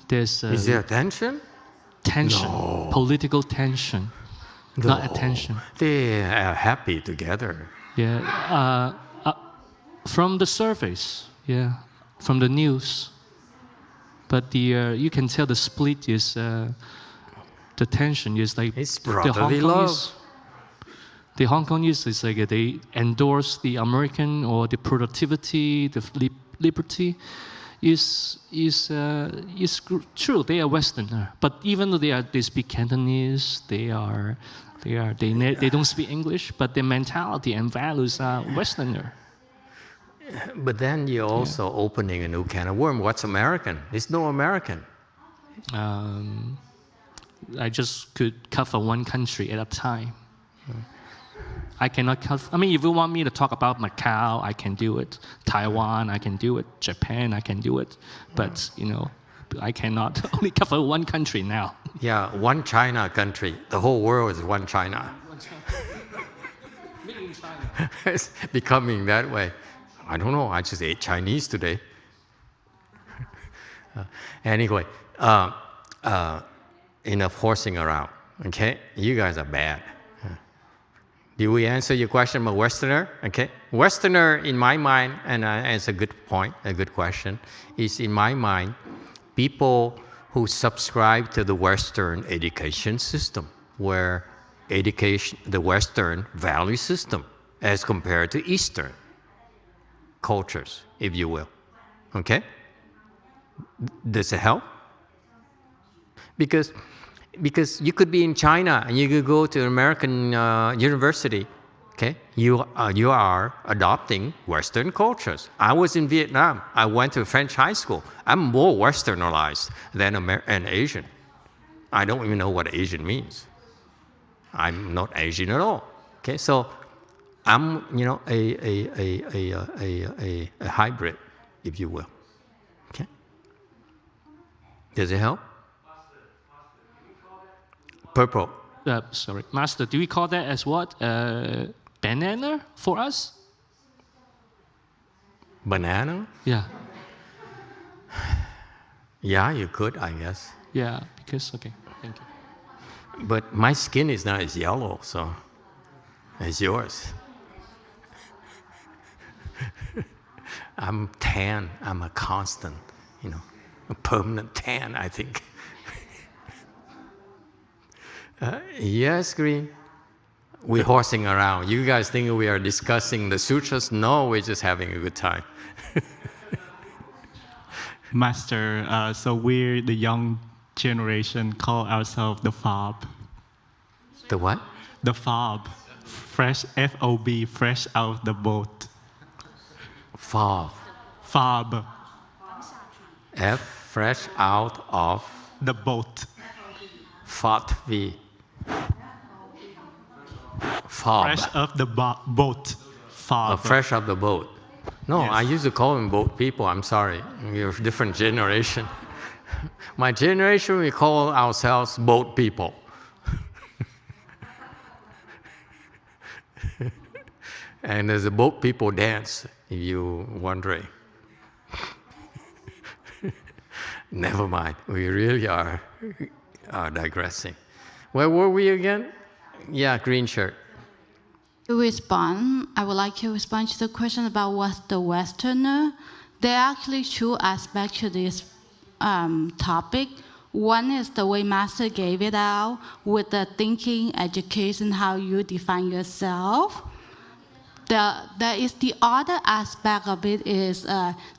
There's is there tension? Tension, no. Political tension, no. Not attention. They are happy together. Yeah, from the surface, from the news. But you can tell the split is the tension is like it's brotherly love. The Hong Kongese is like they endorse the American or the productivity, the liberty. Is true. They are Westerner, but even though they speak Cantonese, they don't speak English, but their mentality and values are Westerner. But then you're also opening a new can of worms. What's American? There's no American. I just could cover one country at a time. I cannot cover. I mean, if you want me to talk about Macau, I can do it. Taiwan, I can do it. Japan, I can do it. But I cannot only cover one country now. Yeah, one China country. The whole world is one China. It's becoming that way. I don't know. I just ate Chinese today. Anyway, enough horsing around. Okay, you guys are bad. Did we answer your question about Westerner? Okay, Westerner in my mind, and it's a good point, a good question, is in my mind, people who subscribe to the Western education system, where the Western value system, as compared to Eastern cultures, if you will. Okay? Does it help? Because you could be in China and you could go to an American university. Okay, you are adopting Western cultures. I was in Vietnam. I went to a French high school. I'm more Westernized than an Asian. I don't even know what Asian means. I'm not Asian at all. Okay, so I'm a hybrid, if you will. Okay, does it help? Purple. Sorry, Master, do we call that as what? Banana for us? Banana? Yeah. Yeah, you could, I guess. Yeah, because, okay, thank you. But my skin is not as yellow, so as yours. I'm tan. I'm a constant, a permanent tan, I think. Yes, Green. We're horsing around. You guys think we are discussing the sutras? No, we're just having a good time. Master, so we're the young generation call ourselves the FOB. The what? The FOB. Fresh, F-O-B, fresh out the boat. FOB. FOB. F, fresh out of the boat. FOB. FOB. Fresh off the boat. FOB. Fresh off the boat. No, yes. I used to call them boat people. I'm sorry. We're a different generation. My generation, we call ourselves boat people. And there's a boat people dance, if you're wondering. Never mind. We really are digressing. Where were we again? Yeah, green shirt. To respond, I would like to respond to the question about what's the Westerner. There are actually two aspects to this topic. One is the way Master gave it out with the thinking, education, how you define yourself. There is the other aspect of it is,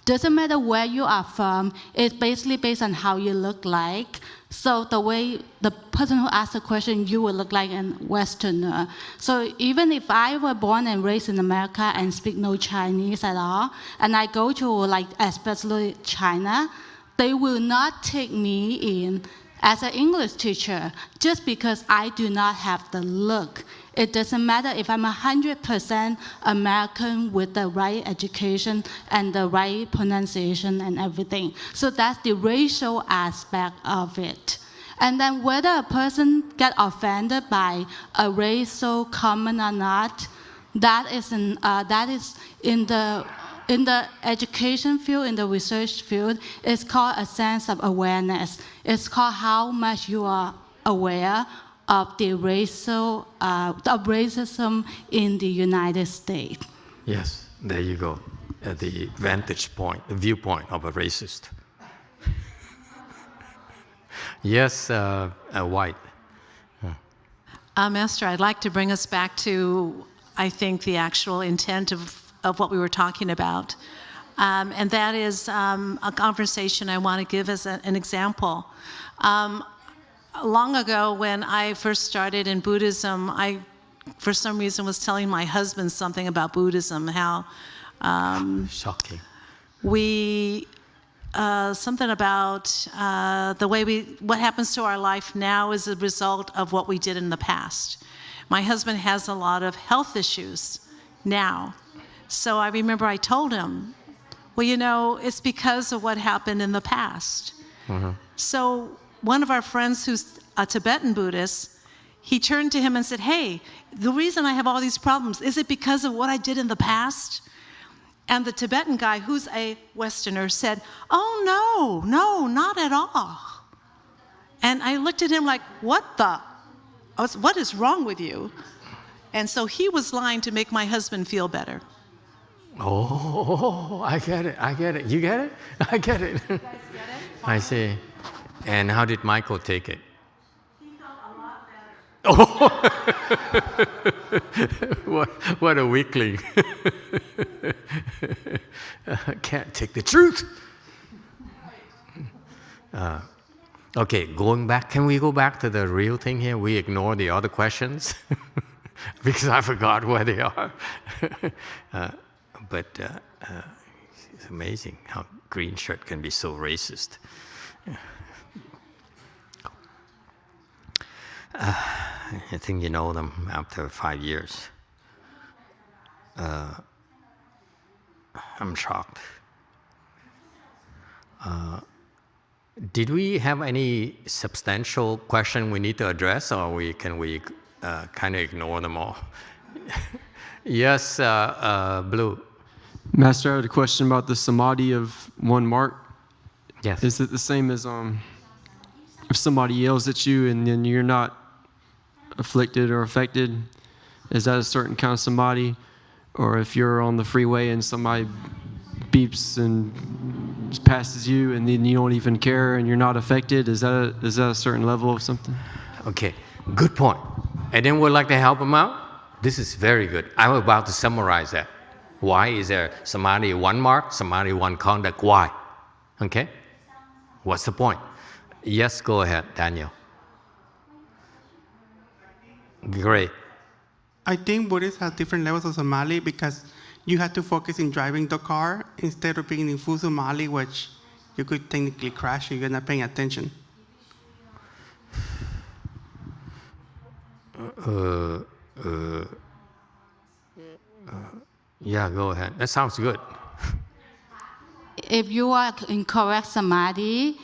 doesn't matter where you are from, it's basically based on how you look like. So the way the person who asked the question, you will look like a Westerner. So even if I were born and raised in America and speak no Chinese at all, and I go to like especially China, they will not take me in as an English teacher just because I do not have the look. It doesn't matter if I'm 100% American with the right education and the right pronunciation and everything. So that's the racial aspect of it. And then whether a person get offended by a racial comment or not, that is in the education field, in the research field, it's called a sense of awareness. It's called how much you are aware of the racial, of racism in the United States. Yes, there you go. The vantage point, the viewpoint of a racist. Yes, White. Master, I'd like to bring us back to, I think, the actual intent of what we were talking about. And that is a conversation I want to give as an example. Long ago, when I first started in Buddhism, I, for some reason, was telling my husband something about Buddhism, how shocking. We, something about the way what happens to our life now is a result of what we did in the past. My husband has a lot of health issues now. So I remember I told him, well, you know, it's because of what happened in the past. Mm-hmm. So one of our friends who's a Tibetan Buddhist, he turned to him and said, hey, the reason I have all these problems, is it because of what I did in the past? And the Tibetan guy, who's a Westerner, said, oh, no, not at all. And I looked at him like, what is wrong with you? And so he was lying to make my husband feel better. Oh, I get it. You get it? I get it. You guys get it? I see. And how did Michael take it? He felt a lot better. Oh, what a weakling. Can't take the truth. Okay, going back, can we go back to the real thing here? We ignore the other questions because I forgot where they are. But it's amazing how green shirt can be so racist. I think you know them after 5 years. I'm shocked. Did we have any substantial question we need to address, or can we kind of ignore them all? Yes, Blue. Master, I had a question about the Samadhi of One Mark. Yes. Is it the same as if somebody yells at you and then you're not afflicted or affected? Is that a certain kind of Samadhi? Or if you're on the freeway and somebody beeps and passes you and then you don't even care and you're not affected, is that a certain level of something? Okay, good point. And then we'd like to help them out. This is very good. I'm about to summarize that. Why is there Samadhi of One Mark, Samadhi of One Conduct? Why? Okay? What's the point? Yes, go ahead, Daniel. Great. I think Buddhists have different levels of Samadhi because you have to focus in driving the car instead of being in full Samadhi, which you could technically crash if you're not paying attention. Yeah, go ahead. That sounds good. If you are in correct Samadhi,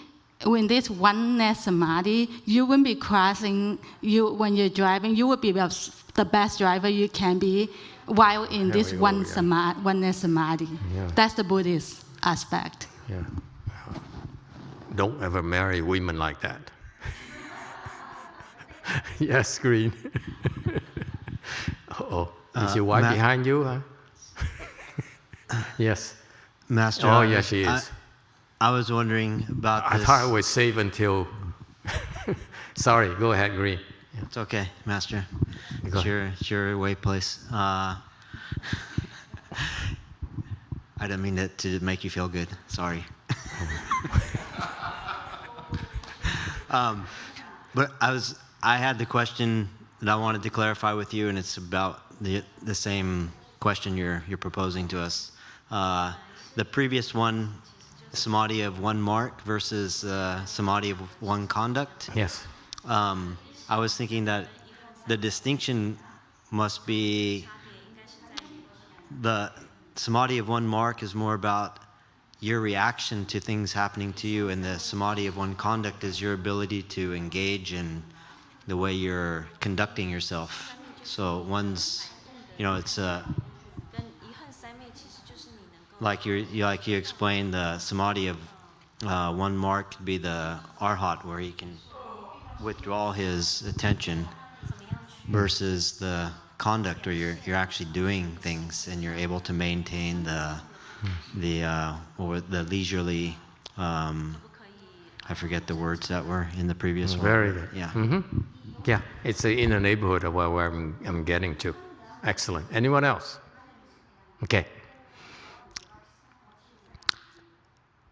in this oneness Samadhi, you won't be crashing. When you're driving, you will be the best driver you can be while in this oneness Samadhi. Yeah. That's the Buddhist aspect. Yeah. Don't ever marry women like that. Yes, Green. Uh-oh. Is your wife behind you? Huh? Yes. Master. Oh, yes, she is. I was wondering about this. I thought it was safe until... Sorry, go ahead, Green. Yeah. It's okay, Master. It's your way place. I didn't mean that to make you feel good. Sorry. But I had the question that I wanted to clarify with you, and it's about the same question you're proposing to us. The previous one, Samadhi of One Mark versus Samadhi of One Conduct. Yes. I was thinking that the distinction must be the Samadhi of One Mark is more about your reaction to things happening to you, and the Samadhi of One Conduct is your ability to engage in the way you're conducting yourself. So one's, it's like you explained, the Samadhi of One Mark could be the Arhat, where he can withdraw his attention, versus the conduct where you're actually doing things and you're able to maintain the leisurely, I forget the words that were in the previous one. Very good. Yeah. Mm-hmm. Yeah, it's in the neighborhood of where I'm getting to. Excellent. Anyone else? Okay.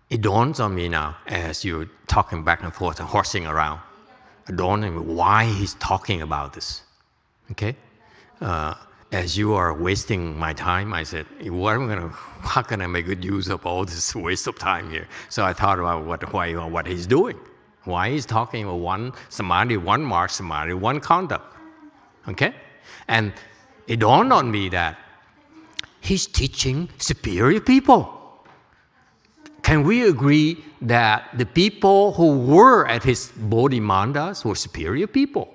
It dawns on me now, as you're talking back and forth and horsing around, it dawns on me why he's talking about this. Okay? As you are wasting my time, I said, how can I make good use of all this waste of time here? So I thought about what he's doing. Why he's talking about one Samadhi, one mark, Samadhi, one conduct. Okay? And it dawned on me that he's teaching superior people. Can we agree that the people who were at his Bodhi mandas were superior people?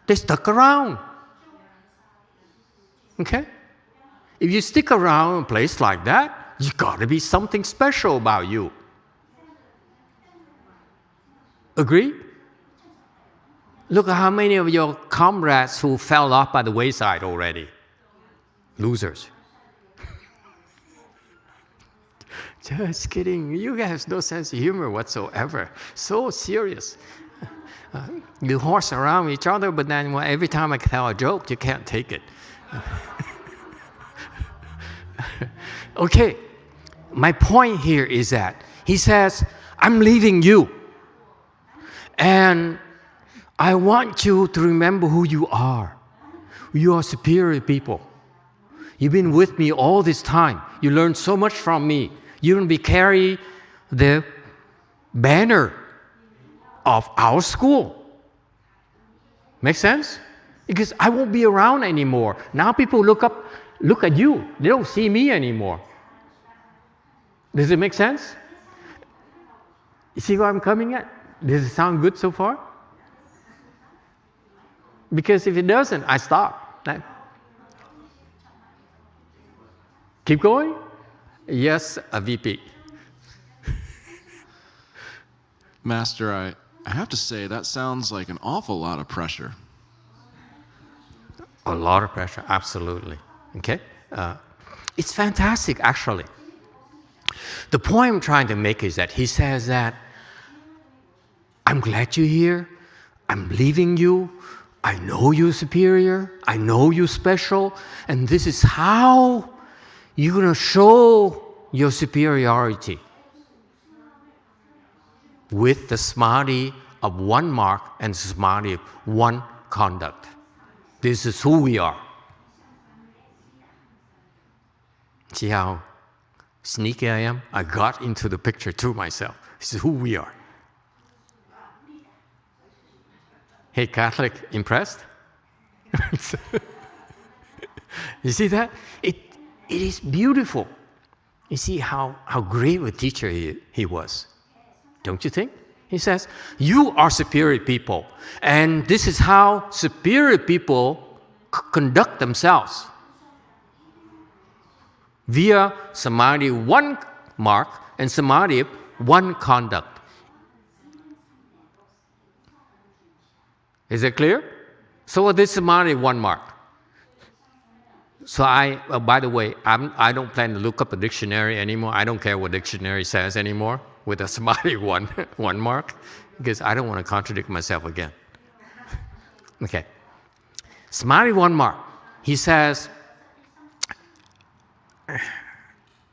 They stuck around. Okay? If you stick around in a place like that, you got to be something special about you. Agree? Look at how many of your comrades who fell off by the wayside already. Losers. Just kidding. You guys have no sense of humor whatsoever. So serious. You horse around each other, but then every time I tell a joke, you can't take it. Okay. My point here is that he says, I'm leaving you. And I want you to remember who you are. You are superior people. You've been with me all this time. You learned so much from me. You don't be carry the banner of our school. Make sense? Because I won't be around anymore. Now people look at you. They don't see me anymore. Does it make sense? You see where I'm coming at? Does it sound good so far? Because if it doesn't, I stop. Keep going? Yes, a VP. Master, I have to say, that sounds like an awful lot of pressure. A lot of pressure, absolutely. Okay? It's fantastic, actually. The point I'm trying to make is that he says that, I'm glad you're here. I'm leaving you. I know you're superior. I know you're special. And this is how you're going to show your superiority with the Samadhi of One Mark and Samadhi of One Conduct. This is who we are. See how sneaky I am? I got into the picture too myself. This is who we are. Hey, Catholic, impressed? You see that? It is beautiful. You see how great a teacher he was. Don't you think? He says, you are superior people. And this is how superior people conduct themselves. Via Samadhi One Mark and Samadhi One Conduct. Is it clear? So what is Samadhi One Mark? So by the way, I don't plan to look up a dictionary anymore. I don't care what dictionary says anymore with a Samadhi one mark, because I don't want to contradict myself again. Okay. Samadhi one mark. He says,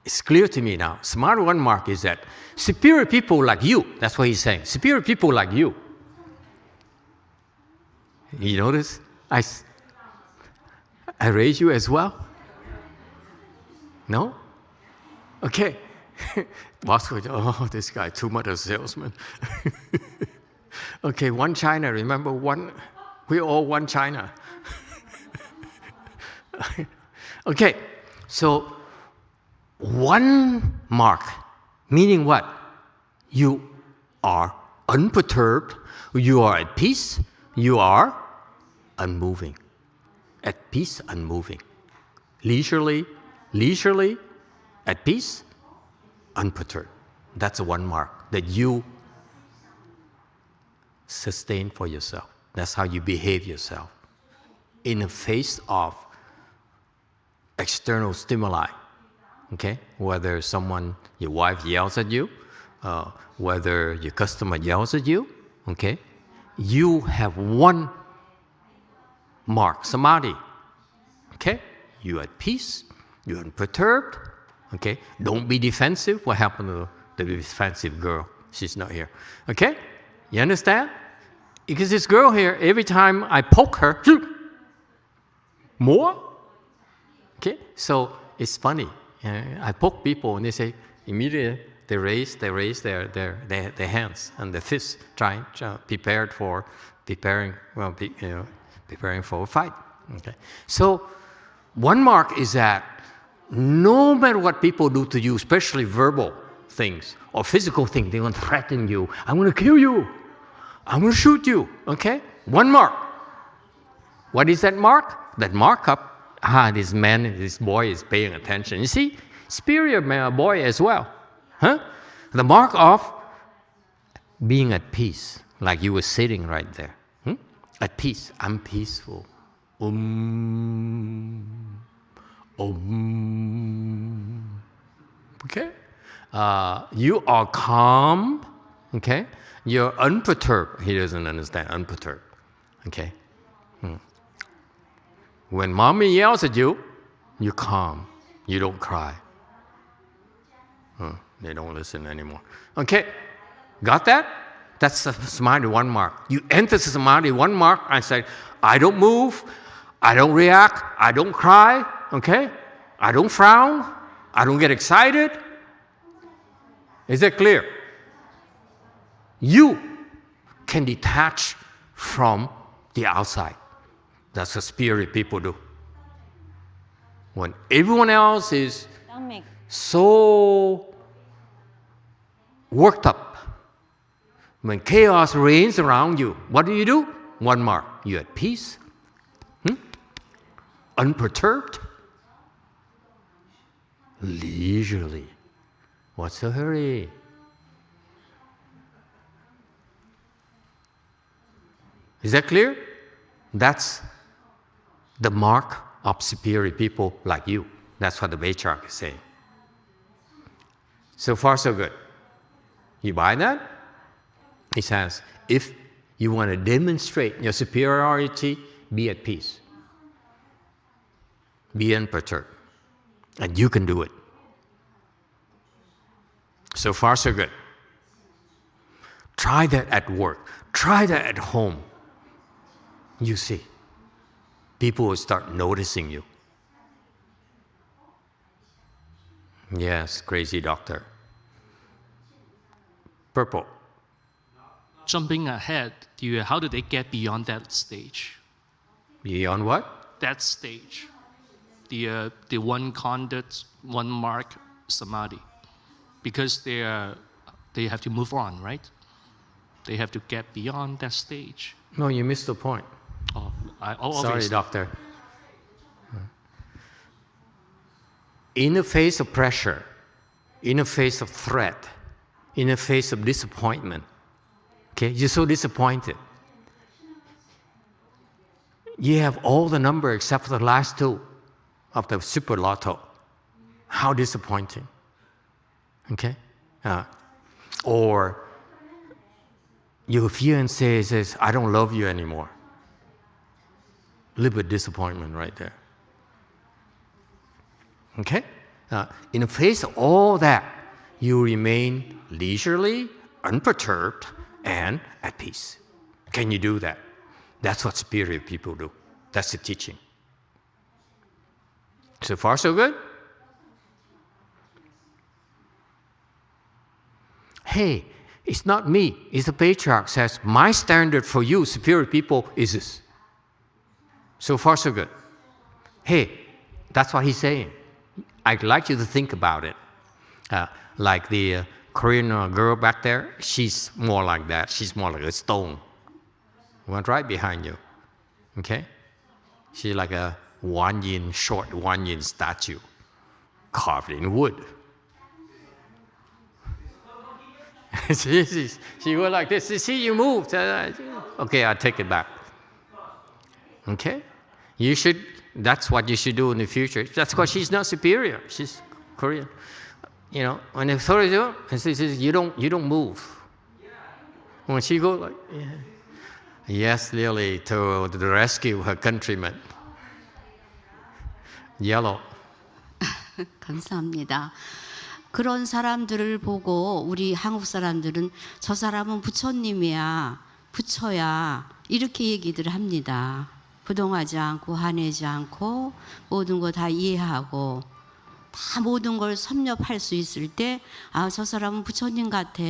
it's clear to me now. Samadhi one mark is that superior people like you, that's what he's saying, superior people like you. You notice? I raise you as well? No? Okay. Boss goes, oh, this guy, too much of a salesman. Okay, one China, remember we all one China. Okay, so one mark, meaning what? You are unperturbed, you are at peace, you are unmoving. At peace, unmoving. Leisurely, at peace, unperturbed. That's a one mark that you sustain for yourself. That's how you behave yourself in the face of external stimuli. Okay? Whether your wife yells at you, whether your customer yells at you, okay? You have one mark, samadhi. Okay? You're at peace, you're unperturbed. Okay? Don't be defensive. What happened to the defensive girl? She's not here. Okay? You understand? Because this girl here, every time I poke her, more? Okay? So it's funny. I poke people and they say, immediately they raise their hands and their fists, preparing for a fight. Okay? So one mark is that no matter what people do to you, especially verbal things or physical things, they're going to threaten you. I'm going to kill you. I'm going to shoot you. Okay? One mark. What is that mark? That mark up. This boy is paying attention. You see, superior boy as well. Huh? The mark of being at peace, like you were sitting right there. At peace. I'm peaceful. Okay? You are calm. Okay? You're unperturbed. He doesn't understand unperturbed. Okay? When mommy yells at you, you're calm. You don't cry. They don't listen anymore. Okay? Got that? That's the Samadhi one mark. You enter the Samadhi one mark and say, I don't move, I don't react, I don't cry, okay? I don't frown, I don't get excited. Is that clear? You can detach from the outside. That's what spirit people do. When everyone else is so worked up, when chaos reigns around you, what do? One mark. You're at peace, unperturbed, leisurely. What's the hurry? Is that clear? That's the mark of superior people like you. That's what the Patriarch is saying. So far, so good. You buy that? He says, if you want to demonstrate your superiority, be at peace. Be unperturbed. And you can do it. So far, so good. Try that at work. Try that at home. You see, people will start noticing you. Yes, crazy doctor. Purple. Jumping ahead, how do they get beyond that stage? Beyond what? That stage. The one conduct, one mark samadhi. Because they have to move on, right? They have to get beyond that stage. No, you missed the point. Sorry, doctor. In the face of pressure, in the face of threat, in the face of disappointment, okay, you're so disappointed. You have all the number except for the last two. of the super lotto. How disappointing. Okay? Or your fiancé says, I don't love you anymore. A little bit disappointment right there. Okay? In the face of all that, you remain leisurely, unperturbed, and at peace. Can you do that? That's what superior people do. That's the teaching. So far, so good? Hey, it's not me. It's the Patriarch says, my standard for you, superior people, is this. So far, so good. Hey, that's what he's saying. I'd like you to think about it. Like the Korean girl back there, she's more like that. She's more like a stone. Went right behind you. Okay? She's like a short One Yin statue carved in wood. She went like this. See, you moved. Okay, I'll take it back. Okay? You should, that's what you should do in the future. That's why she's not superior. She's Korean. You know, when the authority do, and she says, you don't move. When she goes like, yeah. Yes, Lily, to the rescue her countrymen. Yellow. 감사합니다. 그런 사람들을 보고 우리 한국 사람들은 저 사람은 부처님이야, 부처야 이렇게 얘기들 합니다. 부동하지 않고 화내지 않고 모든 거 다 이해하고 다 모든 걸 섭렵할 수 있을 때 아, 저 사람은 부처님 같아.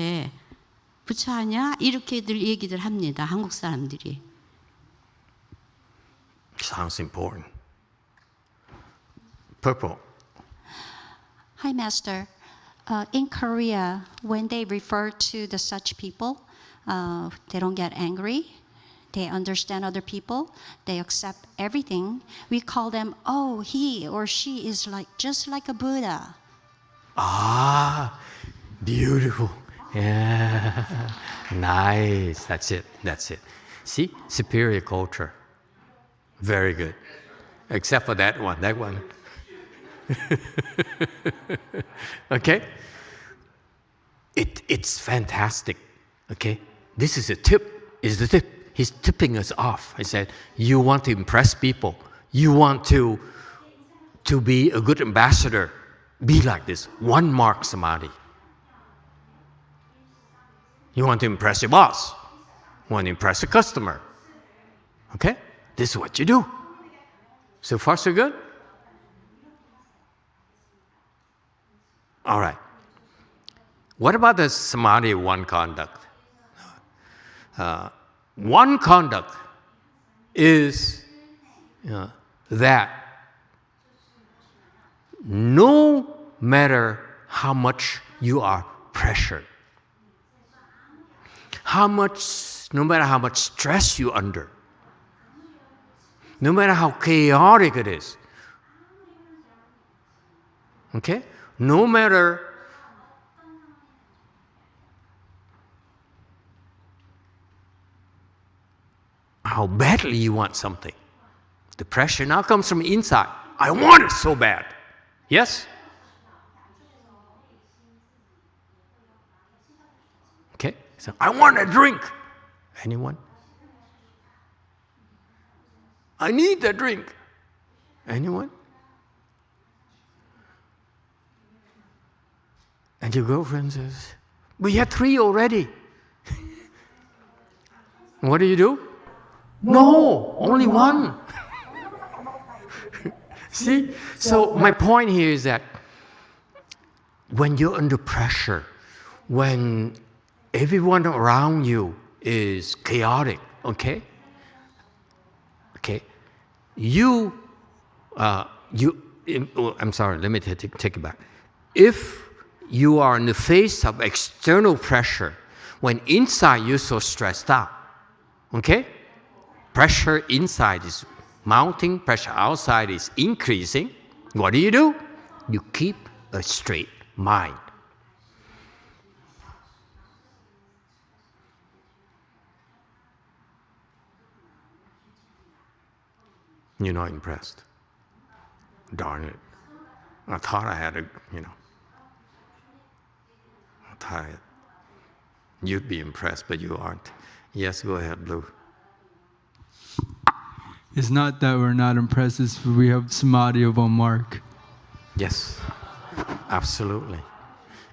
부처 아니야? 이렇게들 얘기들 합니다. 한국 사람들이. Sounds important. Purple. Hi, Master. In Korea, when they refer to the such people, they don't get angry. They understand other people. They accept everything. We call them, oh, he or she is like just like a Buddha. Ah, beautiful. Yeah, nice. That's it. That's it. See, superior culture. Very good. Except for that one. That one. Okay? It's fantastic. Okay? This is a tip. Is the tip. He's tipping us off. He said, you want to impress people. You want to be a good ambassador. Be like this. One Mark Samadhi. You want to impress your boss. You want to impress a customer. Okay? This is what you do. So far, so good? All right. What about the Samadhi of One Conduct? One conduct is that no matter how much you are pressured, no matter how much stress you're under, no matter how chaotic it is, okay? No matter how badly you want something, the pressure now comes from inside. I want it so bad. Yes? Okay, so I want a drink. Anyone? I need the drink. Anyone? And your girlfriend says, we had 3 already. What do? No, only 1. See? So my point here is that when you're under pressure, when everyone around you is chaotic, okay? Okay, I'm sorry, let me take it back. If you are in the face of external pressure, when inside you're so stressed out, okay? Pressure inside is mounting, pressure outside is increasing. What do? You keep a straight mind. You're not impressed. Darn it. I thought I had you'd be impressed, but you aren't. Yes, go ahead, Blue. It's not that we're not impressed, it's we have Samadhi of One Mark. Yes, absolutely.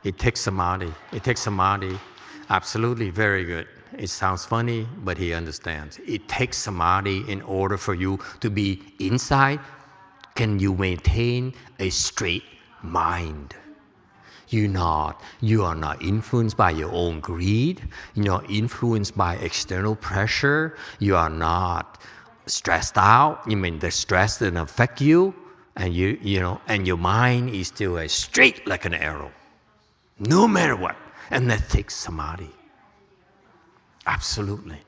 It takes Samadhi. Absolutely, very good. It sounds funny, but he understands. It takes Samadhi in order for you to be inside. Can you maintain a straight mind? You are not influenced by your own greed. You're not influenced by external pressure. You are not stressed out. The stress doesn't affect you, and and your mind is still as straight like an arrow, no matter what. And that takes Samadhi. Absolutely.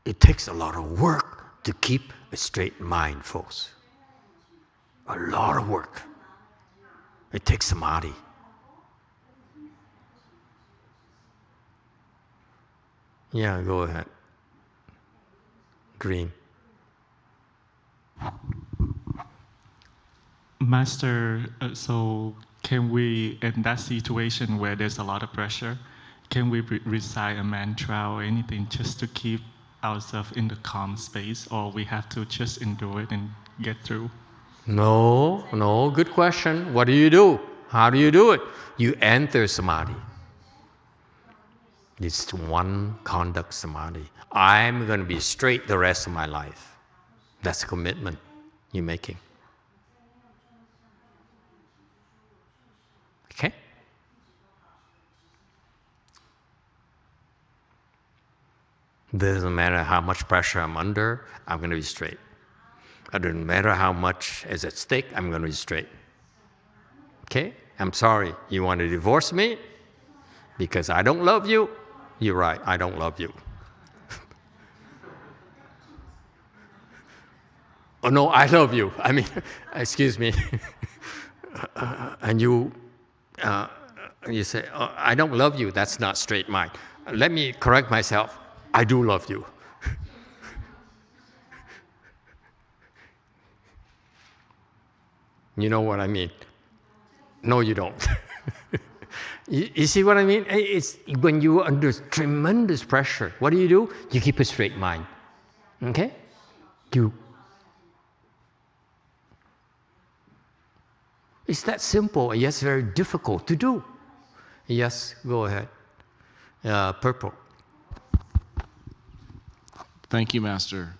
It takes a lot of work to keep a straight mind, folks. A lot of work. It takes Samadhi. Yeah, go ahead. Green. Master, so can we, in that situation where there's a lot of pressure, can we recite a mantra or anything just to keep ourselves in the calm space, or we have to just endure it and get through? No, good question. What do you do? How do you do it? You enter Samadhi. It's one conduct Samadhi. I'm going to be straight the rest of my life. That's a commitment you're making. Okay? Doesn't matter how much pressure I'm under, I'm going to be straight. It doesn't matter how much is at stake, I'm going to be straight. Okay? I'm sorry, you want to divorce me because I don't love you? You're right, I don't love you. Oh no, I love you. I mean, excuse me. And you say, oh, I don't love you. That's not straight mind. Let me correct myself. I do love you. You know what I mean? No, you don't. You see what I mean? It's when you're under tremendous pressure, what do? You keep a straight mind. Okay? It's that simple, and yes, very difficult to do. Yes, go ahead. Purple. Thank you, Master.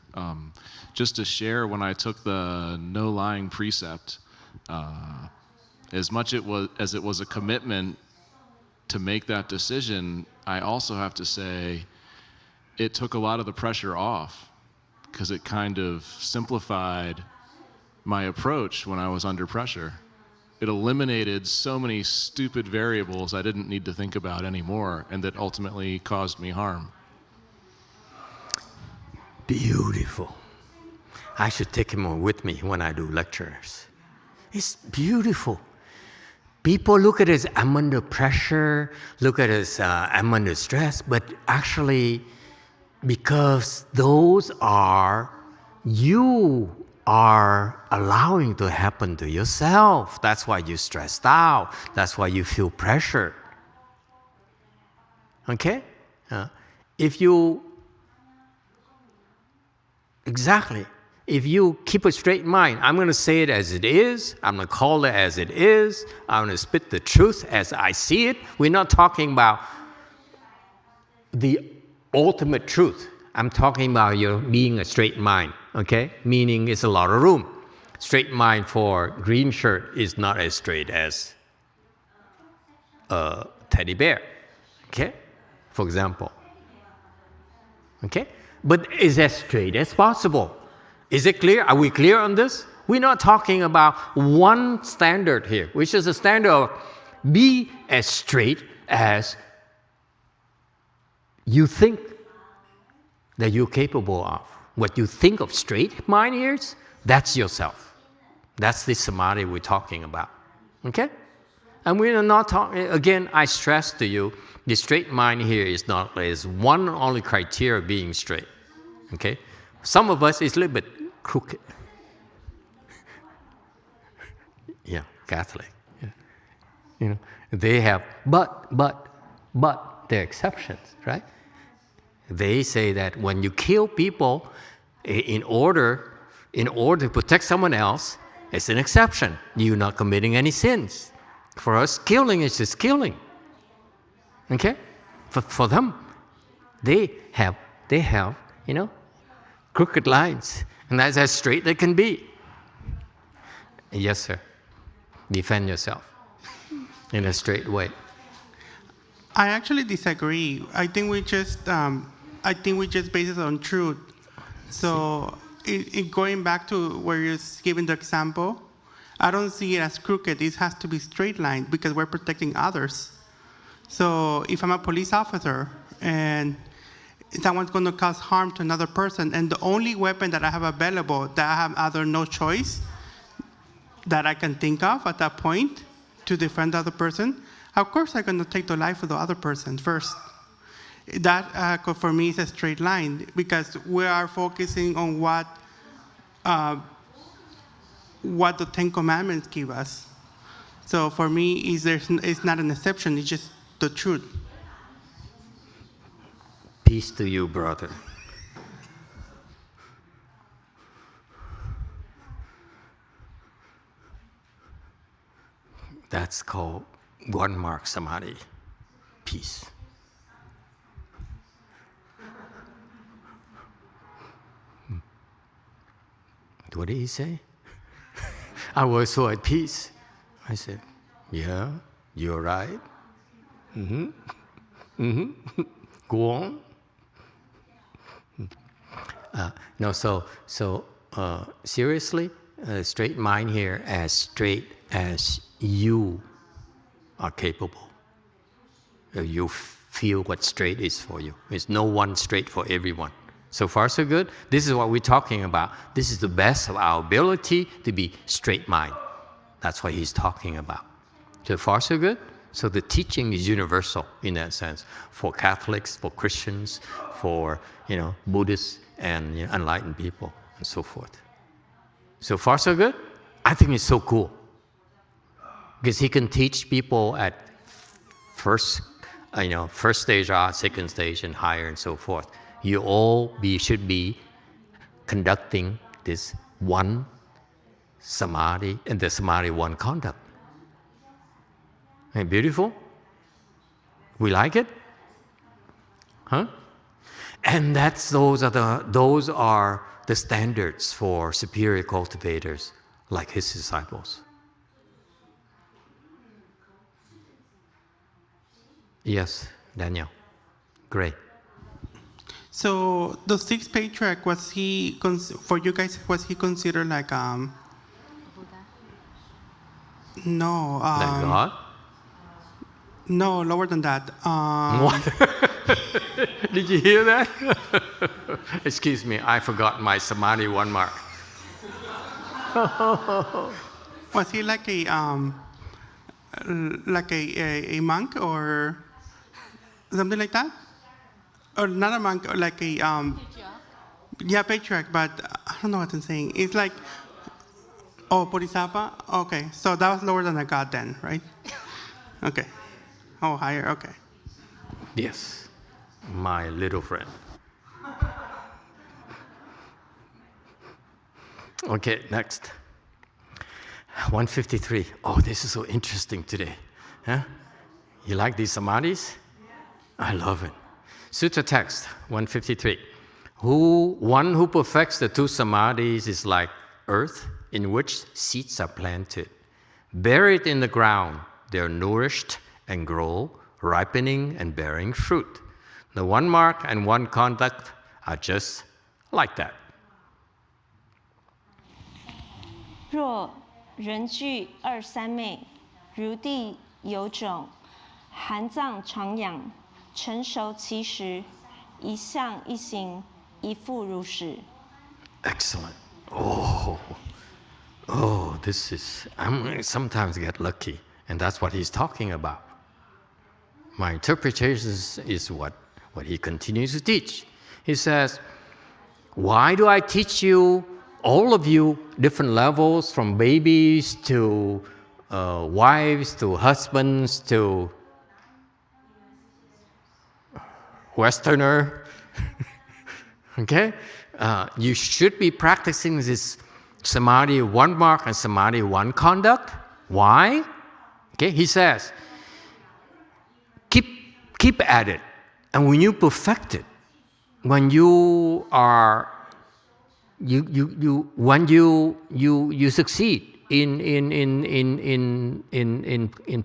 Just to share, when I took the no lying precept, as much as it was a commitment to make that decision, I also have to say it took a lot of the pressure off, because it kind of simplified my approach when I was under pressure. It eliminated so many stupid variables I didn't need to think about anymore, and that ultimately caused me harm. Beautiful. I should take him with me when I do lectures. It's beautiful. People look at it as I'm under pressure, look at it as I'm under stress, but actually, because those are you are allowing to happen to yourself. That's why you're stressed out. That's why you feel pressure. Okay? If you keep a straight mind, I'm going to say it as it is. I'm going to call it as it is. I'm going to spit the truth as I see it. We're not talking about the ultimate truth. I'm talking about your being a straight mind, okay? Meaning it's a lot of room. Straight mind for green shirt is not as straight as a teddy bear, okay? For example, okay? But is as straight as possible. Is it clear? Are we clear on this? We're not talking about one standard here, which is a standard of be as straight as you think that you're capable of. What you think of straight mind is, that's yourself. That's the Samadhi we're talking about. Okay? And we're not talking, again, I stress to you, the straight mind here is one only criteria of being straight. Okay? Some of us is a little bit crooked. Yeah, Catholic. Yeah. You know, they have, but there are exceptions, right? They say that when you kill people in order to protect someone else, it's an exception. You're not committing any sins. For us, killing is just killing. Okay? For them, they have, you know, crooked lines, and that's as straight they can be. Yes, sir. Defend yourself in a straight way. I actually disagree. I think we just base it on truth. So, going back to where you're giving the example, I don't see it as crooked. It has to be straight line because we're protecting others. So, if I'm a police officer and someone's going to cause harm to another person, and the only weapon that I have available, that I have either no choice that I can think of at that point to defend the other person, of course I'm going to take the life of the other person first. That, for me, is a straight line because we are focusing on what the Ten Commandments give us. So for me, it's not an exception, it's just the truth. Peace to you, brother. That's called One Mark Samadhi. Peace. What did he say? I was so at peace. I said, yeah, you're right. Go on. No, seriously, straight mind here, as straight as you are capable. You feel what straight is for you. There's no one straight for everyone. So far, so good. This is what we're talking about. This is the best of our ability to be straight mind. That's what he's talking about. So far, so good. So the teaching is universal in that sense for Catholics, for Christians, for Buddhists and enlightened people and so forth. So far, so good. I think it's so cool because he can teach people at first stage art, second stage, and higher, and so forth. You all should be conducting this one samadhi and the Samadhi of One Conduct. Ain't beautiful? We like it? Huh? And those are the standards for superior cultivators like his disciples. Yes, Daniel. Great. So the sixth patriarch, for you guys, was he considered like no? Like God? No, lower than that. What? Did you hear that? Excuse me, I forgot my Samadhi 1 mark. Was he like a monk or something like that? Or not a monk, or like a patriarch, but I don't know what I'm saying. It's like Bodhisattva. Okay, so that was lower than a god then, right? Okay. Oh, higher. Okay. Yes, my little friend. Okay, next. 153. Oh, this is so interesting today. Huh? You like these samadhis? I love it. Sutra text 153. One who perfects the two samadhis is like earth in which seeds are planted. Buried in the ground, they are nourished and grow, ripening and bearing fruit. The One Mark and One Conduct are just like that. 若人具二三昧，如地有种，含藏常养，成熟其时，一相一行，一复如是。 Excellent. This is, I sometimes get lucky, and that's what he's talking about. My interpretation is what he continues to teach. He says, Why do I teach you, all of you, different levels, from babies to wives to husbands to Westerner? Okay? You should be practicing this Samadhi of One Mark and Samadhi of One Conduct. Why? Okay, he says, keep at it. And when you perfect it, when you are, when you succeed in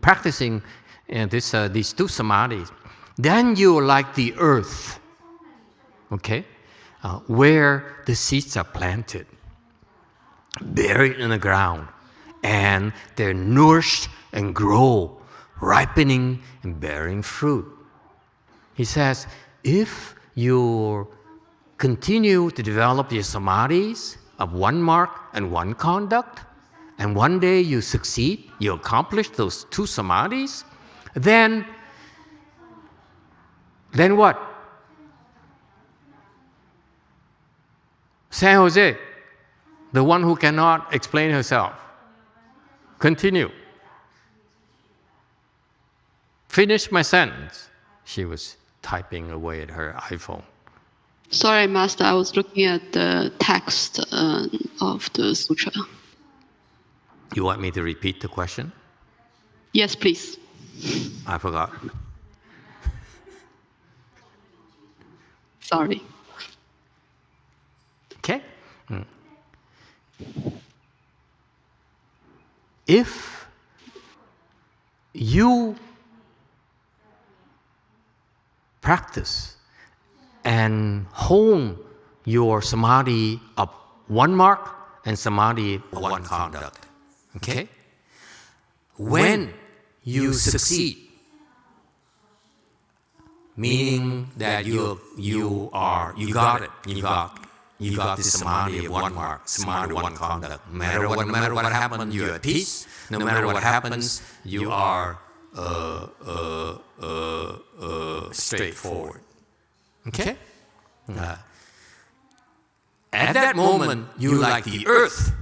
practicing these two samadhis, then you're like the earth, okay, where the seeds are planted, buried in the ground, and they're nourished and grow, ripening and bearing fruit. He says, if you continue to develop your samadhis of one mark and one conduct, and one day you succeed, you accomplish those two samadhis, then what? San Jose, the one who cannot explain herself. Continue. Finish my sentence. She was typing away at her iPhone. Sorry, Master, I was looking at the text of the sutra. You want me to repeat the question? Yes, please. I forgot. Sorry. Okay. If you practice and hone your samadhi of one mark and samadhi of one conduct, okay? When you succeed, meaning that you got it, you got the samadhi of one mark, samadhi of one conduct. No matter what happens, you're at peace. No matter what happens, you are straightforward. Okay? At that moment, you're like the earth,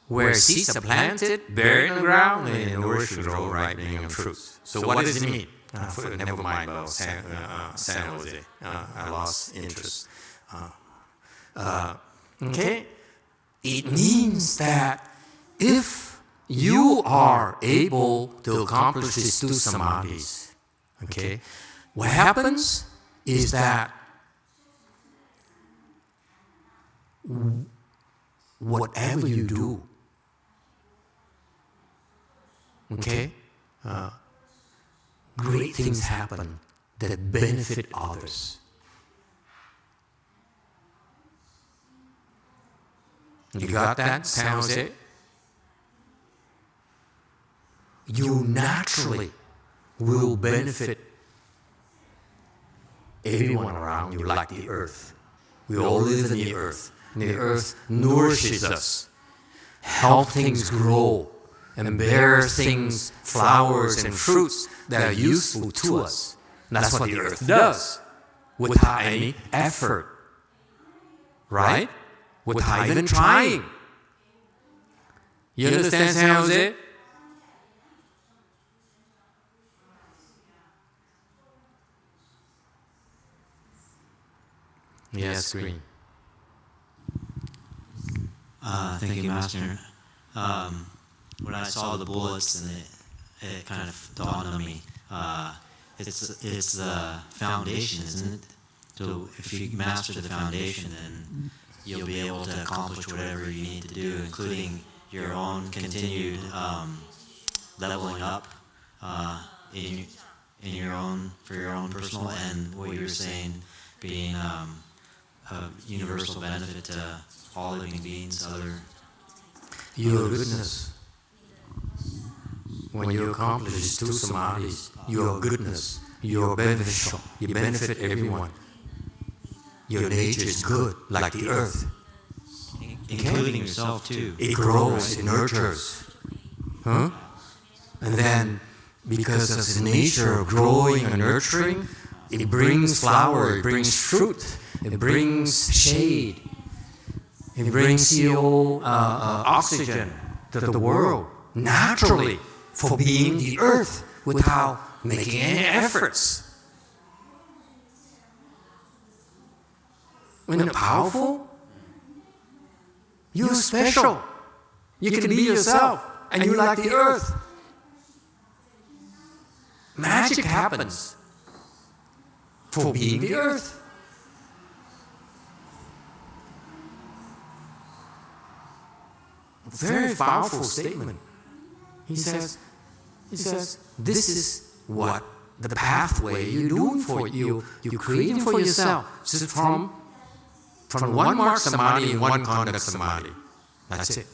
where seeds are planted, buried in the ground, and nourished, grow, ripening, and fruits. So what does it mean? Never mind about San Jose. I lost interest. Okay? It means that if you are able to accomplish these two samadhis, okay, what happens is that whatever you do, okay, great things happen that benefit others. You got that, San Jose? You naturally will benefit everyone around you like the earth. We all live in the earth. And the earth nourishes us, helps things grow, and bears things, flowers and fruits that are useful to us. And that's what the earth does without any effort. Right? Without even trying. You understand, San Jose? Yes, Green. Thank you, Master. When I saw the bullets, and it kind of dawned on me, it's the foundation, isn't it? So if you master the foundation, then you'll be able to accomplish whatever you need to do, including your own continued leveling up in your own, for your own personal, and what you were saying being a universal benefit to all living beings, other. Your goodness. When you accomplish these two samadhis, your goodness, you're beneficial. You benefit everyone. Your nature is good, like the earth. Including yourself too. It grows, it nurtures. Huh? And then, because of the nature of growing and nurturing, it brings flower, it brings fruit, It brings shade. It brings you oxygen to the world naturally for being the earth without making any efforts. Isn't it powerful? You're special. You can be yourself, and you're like the earth. Magic happens for being the earth. Very powerful statement. He says, this is what the pathway you're doing for you. You're creating for yourself. This is from One Mark Samadhi and One Conduct Samadhi. That's it.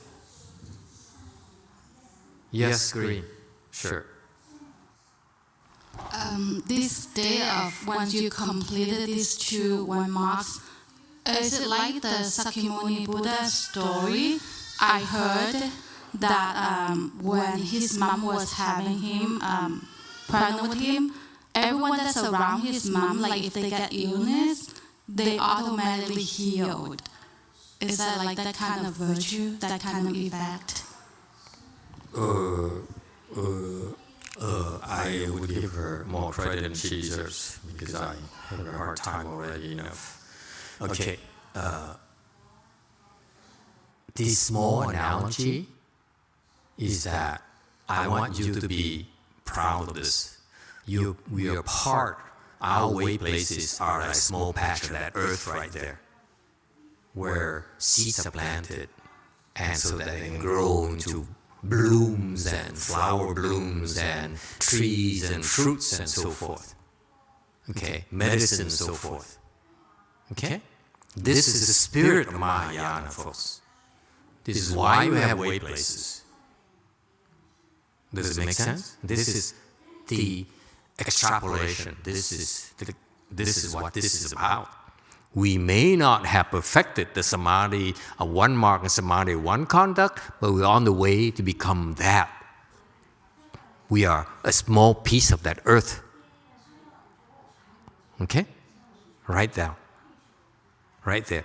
Yes, Green. Sure. This day of once you completed these 2 One Marks, is it like the Sakyamuni Buddha story? I heard that when his mom was having him pregnant with him, everyone that's around his mom, like if they get illness, they automatically healed. Is that like that kind of virtue, that kind of effect? I would give her more credit than she deserves because I have a hard time already enough. Okay. This small analogy is that I want you to be proud of this. We are part, our way places are a small patch of that earth right there, where seeds are planted, and so that they can grow into blooms and flower blooms and trees and fruits and so forth. Okay, medicine and so forth. Okay? This is the spirit of Mahayana, folks. This is why we have way places. Does it make sense? This is the extrapolation. This is what this is about. We may not have perfected the Samadhi of One Mark and Samadhi of One Conduct, but we're on the way to become that. We are a small piece of that earth. Okay? Write down. Right there.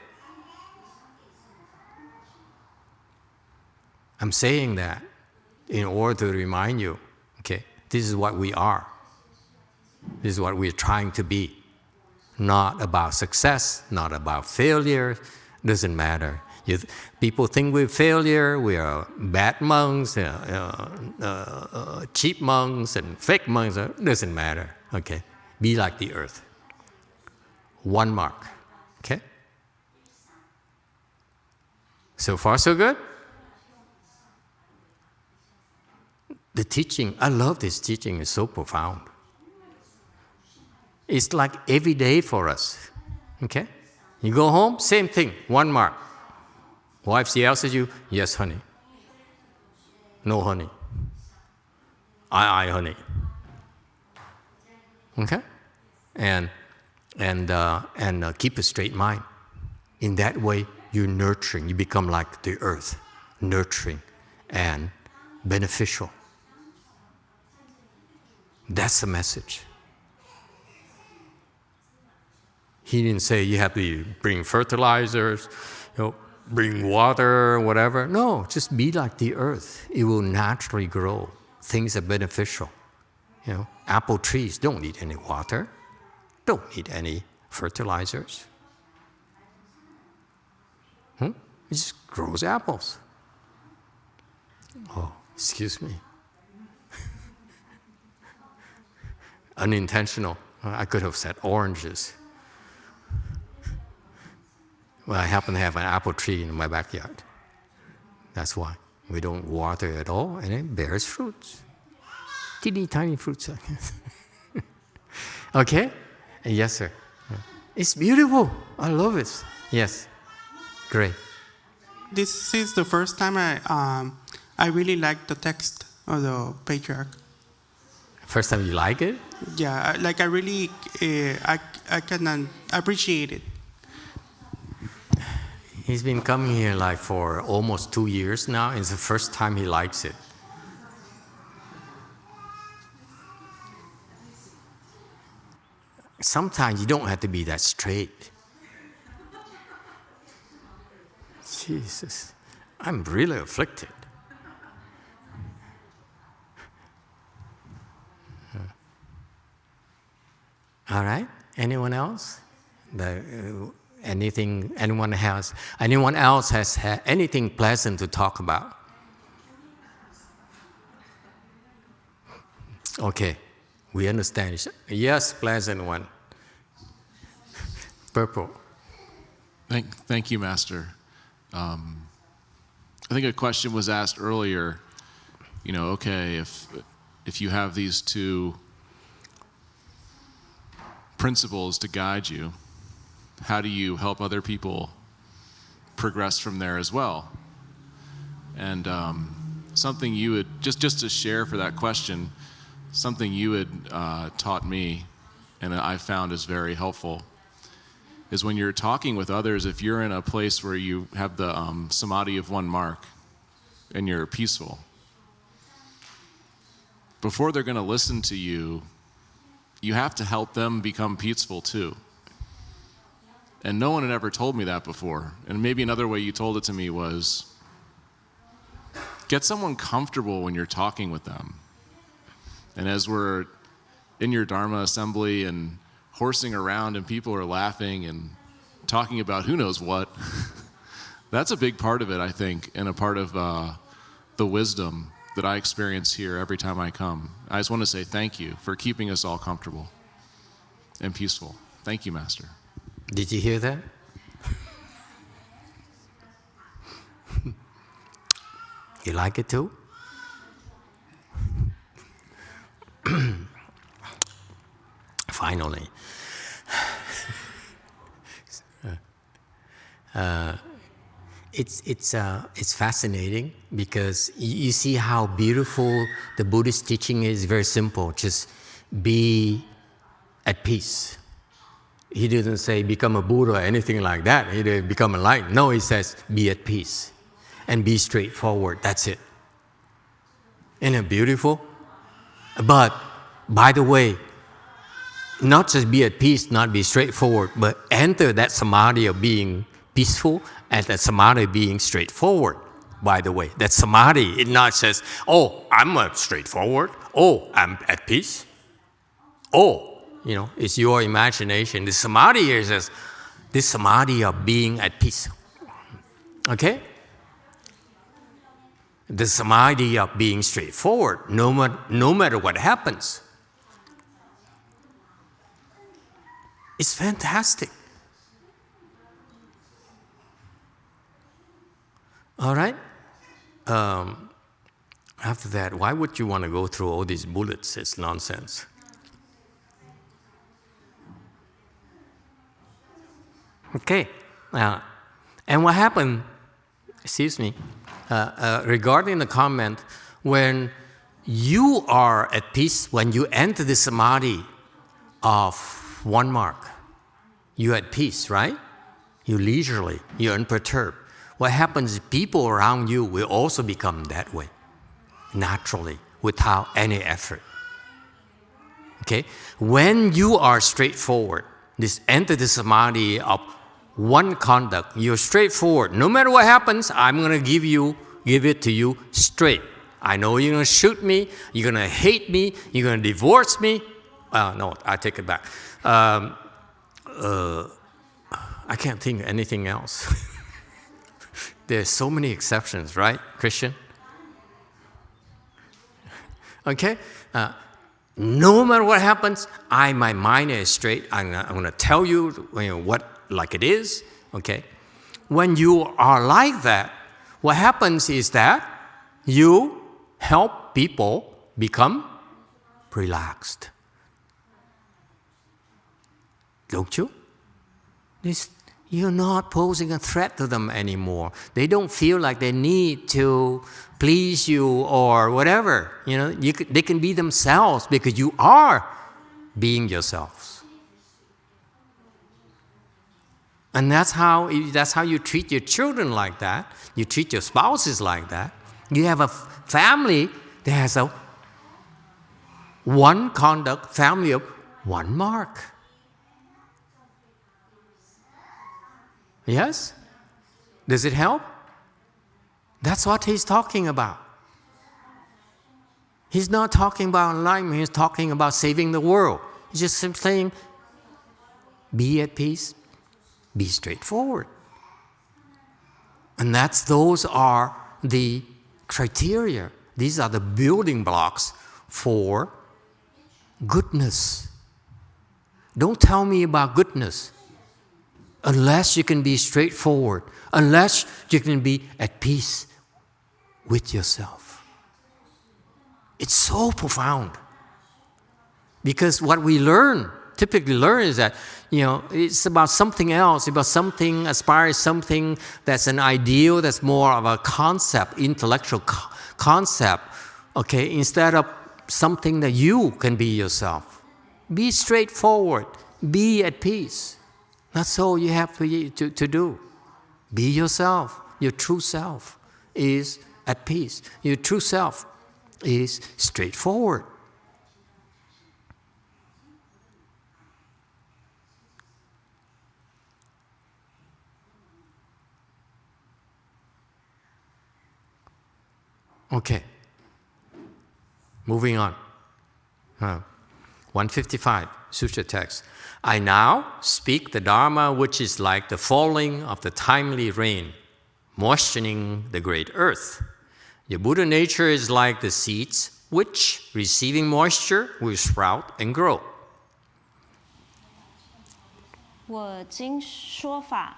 I'm saying that in order to remind you, okay, this is what we are. This is what we're trying to be. Not about success, not about failure, doesn't matter. People think we're failure, we are bad monks, cheap monks and fake monks, doesn't matter, okay? Be like the earth. One mark, okay? So far so good? The teaching, I love this teaching, it's so profound. It's like every day for us, okay? You go home, same thing, one mark. Wife yells at you, yes, honey. No, honey. Aye, honey. Okay? And keep a straight mind. In that way, you're nurturing. You become like the earth, nurturing and beneficial. That's the message. He didn't say you have to bring fertilizers, bring water, whatever. No, just be like the earth. It will naturally grow. Things are beneficial. Apple trees don't need any water, don't need any fertilizers. It just grows apples. Oh, excuse me. Unintentional. I could have said oranges. Well, I happen to have an apple tree in my backyard. That's why. We don't water it at all, and it bears fruits. Teeny tiny fruits. Okay? Yes, sir. It's beautiful. I love it. Yes. Great. This is the first time I really like the text of the Patriarch. First time you like it? Yeah, I really, I can appreciate it. He's been coming here for almost 2 years now, and it's the first time he likes it. Sometimes you don't have to be that straight. Jesus, I'm really afflicted. All right. Anyone else? Anyone else has had anything pleasant to talk about? Okay, we understand. Yes, pleasant one. Purple. Thank you, Master. I think a question was asked earlier. Okay, if you have these two principles to guide you, how do you help other people progress from there as well? And something you had, just to share for that question, something you had taught me, and I found is very helpful, is when you're talking with others, if you're in a place where you have the Samadhi of One Mark, and you're peaceful, before they're going to listen to you, you have to help them become peaceful too. And no one had ever told me that before. And maybe another way you told it to me was, get someone comfortable when you're talking with them. And as we're in your Dharma assembly and horsing around and people are laughing and talking about who knows what, that's a big part of it, I think, and a part of the wisdom that I experience here every time I come. I just want to say thank you for keeping us all comfortable and peaceful. Thank you, Master. Did you hear that? You like it too? Finally. It's fascinating because you see how beautiful the Buddhist teaching is. Very simple. Just be at peace. He didn't say become a Buddha or anything like that. He didn't become enlightened. No, he says be at peace and be straightforward. That's it. Isn't it beautiful? But by the way, not just be at peace, not be straightforward, but enter that samadhi of being peaceful and that samadhi of being straightforward. By the way, that samadhi, it not says, oh, I'm straightforward. Oh, I'm at peace. Oh, it's your imagination. The samadhi here says, this samadhi of being at peace. Okay? The samadhi of being straightforward, no matter what happens. It's fantastic. All right? After that, why would you want to go through all these bullets? It's nonsense. Okay. And what happened, regarding the comment, when you are at peace, when you enter the samadhi of one mark, you're at peace, right? You're leisurely, you're unperturbed. What happens is people around you will also become that way, naturally, without any effort. Okay? When you are straightforward, enter the samadhi of one conduct, you're straightforward. No matter what happens, I'm going to give it to you straight. I know you're going to shoot me, you're going to hate me, you're going to divorce me. No, I take it back. I can't think of anything else. There's so many exceptions, right, Christian? Okay? No matter what happens, my mind is straight. I'm going to tell you, what like it is. Okay? When you are like that, what happens is that you help people become relaxed. Don't you? You're not posing a threat to them anymore. They don't feel like they need to please you or whatever. They can be themselves because you are being yourselves. And that's how you treat your children like that. You treat your spouses like that. You have a family that has a one conduct, family of one mark. Yes? Does it help? That's what he's talking about. He's not talking about enlightenment, he's talking about saving the world. He's just saying, be at peace, be straightforward. And those are the criteria. These are the building blocks for goodness. Don't tell me about goodness unless you can be straightforward, unless you can be at peace with yourself. It's so profound. Because what we typically learn is that, it's about something else, about something, aspire something that's an ideal, that's more of a concept, intellectual concept, okay, instead of something that you can be yourself. Be straightforward, be at peace. That's all you have to do. Be yourself. Your true self is at peace. Your true self is straightforward. Okay, moving on. 155, Sutra text. I now speak the Dharma which is like the falling of the timely rain, moistening the great earth. Your Buddha nature is like the seeds which, receiving moisture, will sprout and grow. 我今说法，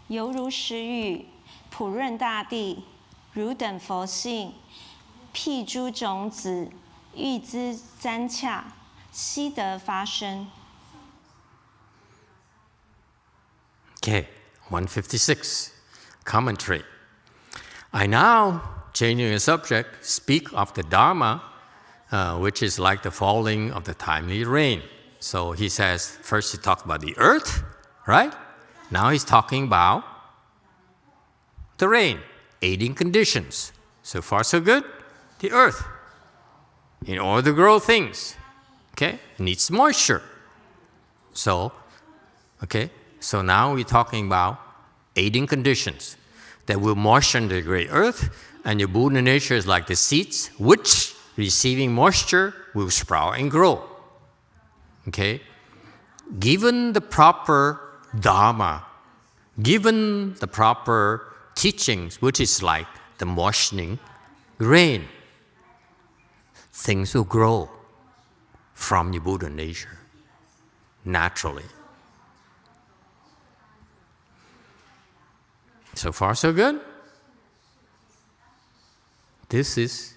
犹如时雨，普润大地，汝等佛性，辟诸种子，欲滋沾洽，悉得发生。Okay, 156, commentary. I now, changing the subject, speak of the Dharma, which is like the falling of the timely rain. So he says, first he talked about the earth, right? Now he's talking about the rain, aiding conditions. So far so good. The earth, in order to grow things, okay, needs moisture. So now we're talking about aiding conditions that will moisten the great earth, and your Buddha nature is like the seeds, which, receiving moisture, will sprout and grow. Okay? Given the proper Dharma, given the proper teachings, which is like the moistening rain, things will grow from your Buddha nature, naturally. So far, so good. This is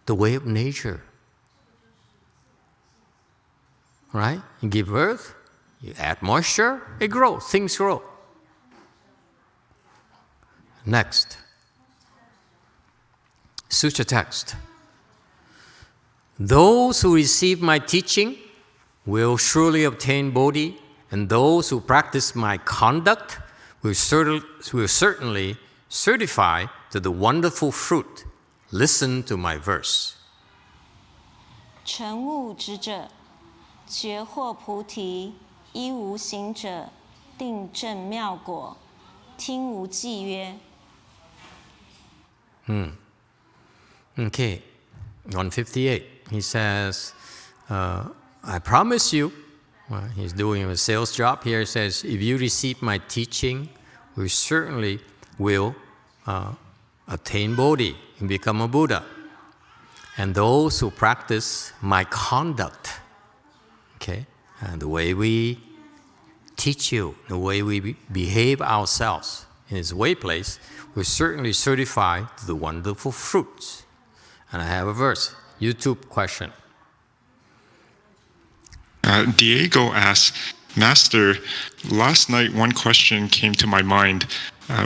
the way of nature. Right? You give birth, you add moisture, it grows, things grow. Next. Sutra text. Those who receive my teaching will surely obtain Bodhi, and those who practice my conduct will certainly certify to the wonderful fruit. Listen to my verse. 成悟之者，觉获菩提；依无行者，定证妙果。听无记曰。Okay, 158. He says, I promise you, he's doing a sales job here. He says, if you receive my teaching, we certainly will attain Bodhi and become a Buddha. And those who practice my conduct, okay, and the way we teach you, the way we behave ourselves in His way place, will certainly certify to the wonderful fruits. And I have a verse. YouTube question. Diego asks, Master, last night one question came to my mind.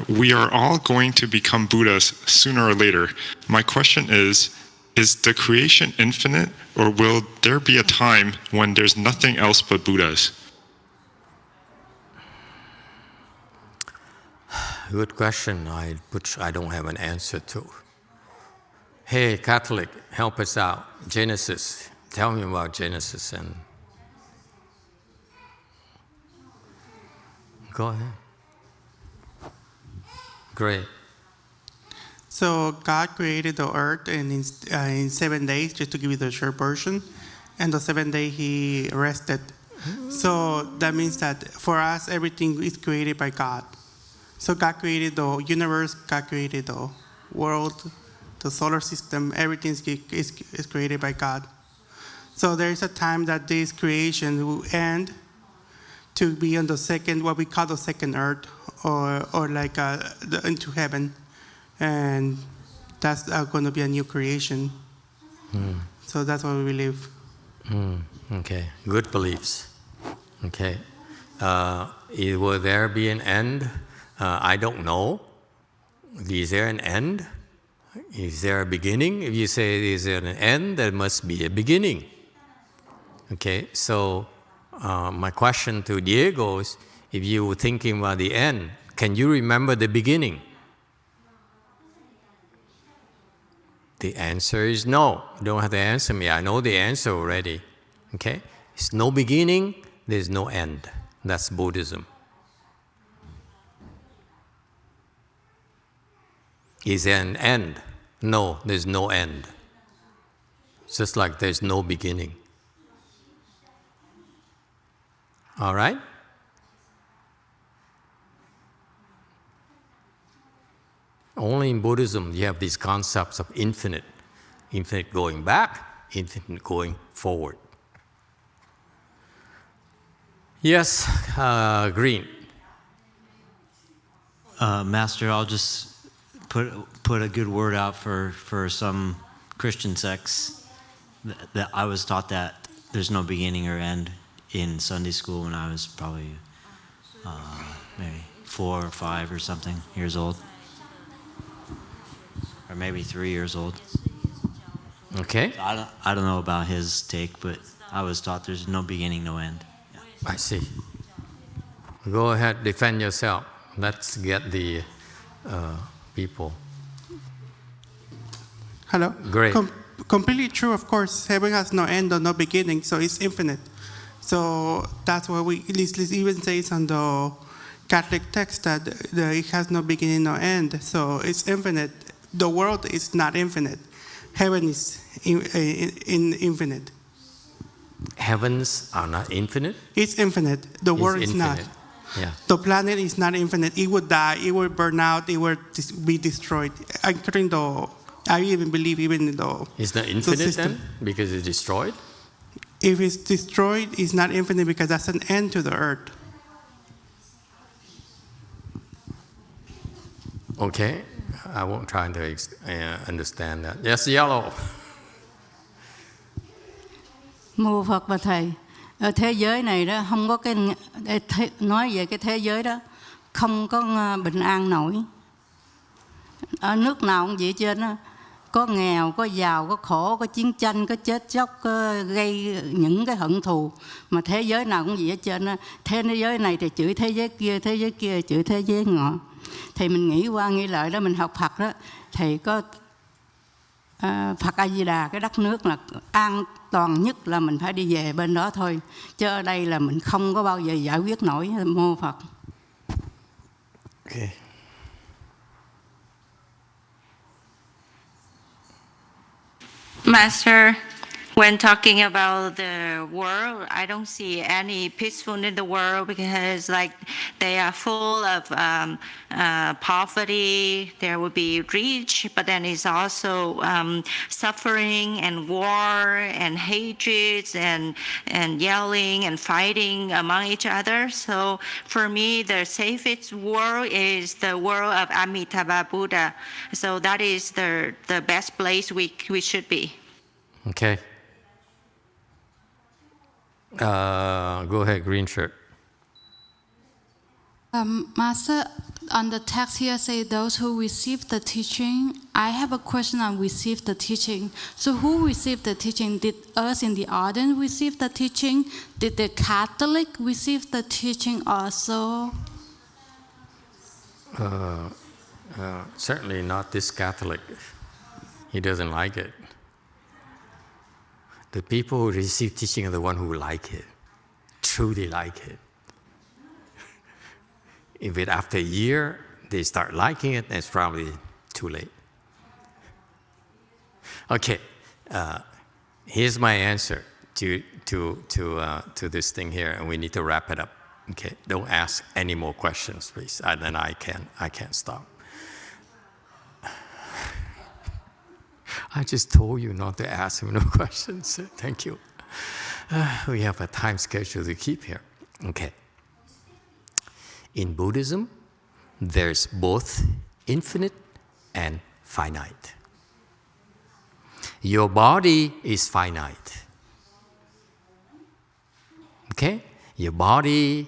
We are all going to become Buddhas sooner or later. My question is the creation infinite, or will there be a time when there's nothing else but Buddhas? Good question, which I don't have an answer to. Hey, Catholic, help us out. Genesis. Tell me about Genesis. And go ahead. Great. So God created the earth in 7 days, just to give you the short version. And the 7th day he rested. So that means that for us, everything is created by God. So God created the universe, God created the world, the solar system, everything is created by God. So there is a time that this creation will end to be on the second, what we call the second earth, or like into heaven. And that's going to be a new creation. So that's what we believe. Okay, good beliefs. Okay, will there be an end? I don't know. Is there an end? Is there a beginning? If you say is there an end, there must be a beginning. Okay, so my question to Diego is, if you were thinking about the end, can you remember the beginning? The answer is no. You don't have to answer me. I know the answer already. Okay? It's no beginning, there's no end. That's Buddhism. Is there an end? No, there's no end. Just like there's no beginning. All right? Only in Buddhism you have these concepts of infinite. Infinite going back, infinite going forward. Yes, Green. Master, I'll just put a good word out for some Christian sects. That I was taught that there's no beginning or end in Sunday school when I was probably maybe 4 or 5 or something years old. Or maybe 3 years old. Okay. So I don't know about his take, but I was taught there's no beginning, no end. Yeah. I see. Go ahead, defend yourself. Let's get the people. Hello? Great. Completely true, of course. Heaven has no end or no beginning, so it's infinite. So that's why we at least even says on the Catholic text that it has no beginning, no end. So it's infinite. The world is not infinite. Heaven is infinite. Heavens are not infinite? It's infinite. The world is not. Yeah. The planet is not infinite. It would die. It would burn out. It would be destroyed. Including I even believe even in the It's not infinite then because it's destroyed? If it's destroyed, it's not infinite because that's an end to the earth. Okay. I won't try to understand that. Yes, Yellow. Mô Phật và Thầy, ở thế giới này đó không có nói về cái thế giới đó không có bình an nổi. Ở nước nào cũng vậy trên đó, có nghèo, có giàu, có khổ, có chiến tranh, có chết chóc, có gây những cái hận thù, mà thế giới nào cũng vậy hết trên đó. Thế giới này thì chửi thế giới kia chửi thế giới ngọ. Thì mình nghĩ qua nghĩ lại đó, mình học Phật đó, thì có Phật A Di Đà, cái đất nước là an toàn nhất là mình phải đi về bên đó thôi, chứ ở đây là mình không có bao giờ giải quyết nổi. Mô Phật. Okay. Master, when talking about the world, I don't see any peaceful in the world because they are full of poverty. There will be rich, but then it's also suffering and war and hatreds and yelling and fighting among each other. So for me, the safest world is the world of Amitabha Buddha. So that is the best place we should be. Okay. Go ahead, green shirt. Master, on the text here say those who receive the teaching. I have a question on receive the teaching. So who received the teaching? Did us in the audience receive the teaching? Did the Catholic receive the teaching also? Certainly not this Catholic. He doesn't like it. The people who receive teaching are the one who like it, truly like it. If after a year they start liking it, it's probably too late. Okay, here's my answer to this thing here, and we need to wrap it up. Okay, don't ask any more questions, please. Then I can't stop. I just told you not to ask him no questions. Thank you. We have a time schedule to keep here. Okay. In Buddhism, there's both infinite and finite. Your body is finite. Okay? Your body,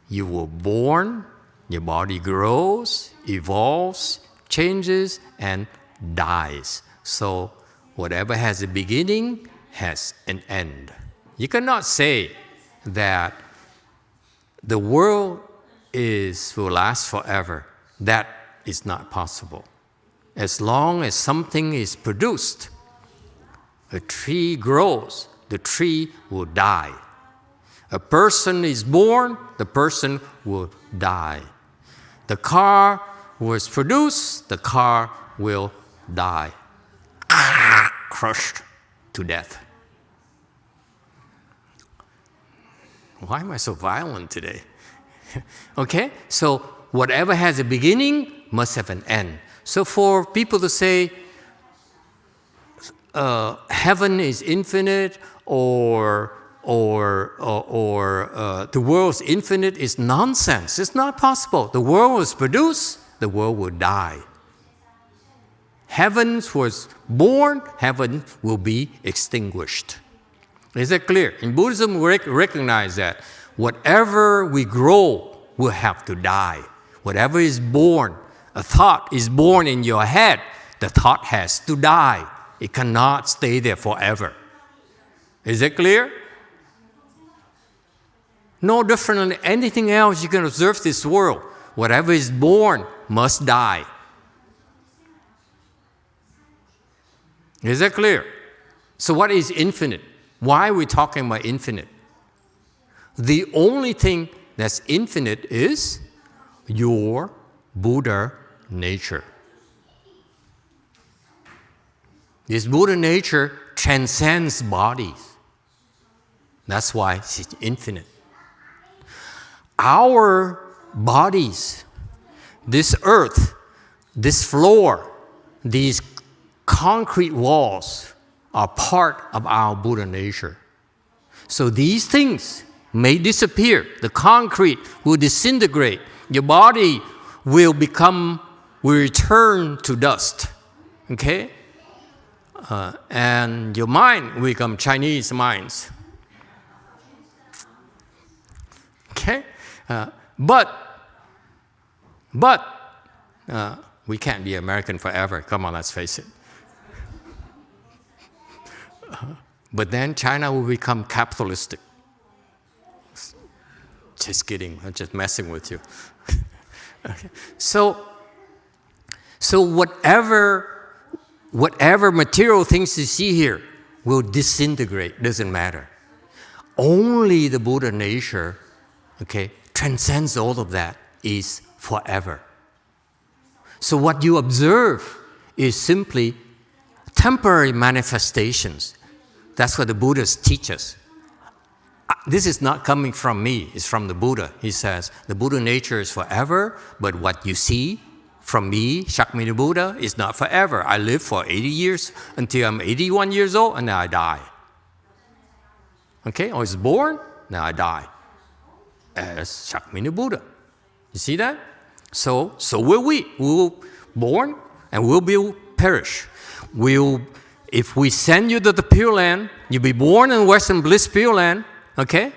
you were born, your body grows, evolves, changes, and dies. So whatever has a beginning has an end. You cannot say that the world will last forever. That is not possible. As long as something is produced, a tree grows, the tree will die. A person is born, the person will die. The car was produced, the car will die. Crushed to death. Why am I so violent today? Okay, so whatever has a beginning must have an end. So for people to say heaven is infinite or the world's infinite is nonsense. It's not possible. The world was produced, the world will die. Heaven was born, heaven will be extinguished. Is that clear? In Buddhism, we recognize that whatever we grow will have to die. Whatever is born, a thought is born in your head, the thought has to die. It cannot stay there forever. Is that clear? No different than anything else you can observe this world. Whatever is born must die. Is that clear? So what is infinite? Why are we talking about infinite? The only thing that's infinite is your Buddha nature. This Buddha nature transcends bodies. That's why it's infinite. Our bodies, this earth, this floor, these concrete walls are part of our Buddha nature. So these things may disappear. The concrete will disintegrate. Your body will return to dust. Okay? And your mind will become Chinese minds. Okay? But we can't be American forever. Come on, let's face it. But then China will become capitalistic. Just kidding. I'm just messing with you. Okay. So whatever material things you see here will disintegrate. Doesn't matter. Only the Buddha nature, okay, transcends all of that, is forever. So what you observe is simply temporary manifestations. That's what the Buddhists teach us. This is not coming from me, it's from the Buddha. He says, the Buddha nature is forever, but what you see from me, Shakyamuni Buddha, is not forever. I live for 80 years until I'm 81 years old, and then I die. Okay, I was born, now I die. As Shakyamuni Buddha. You see that? So will we. We will born and we'll perish. If we send you to the Pure Land, you'll be born in Western Bliss Pure Land, okay?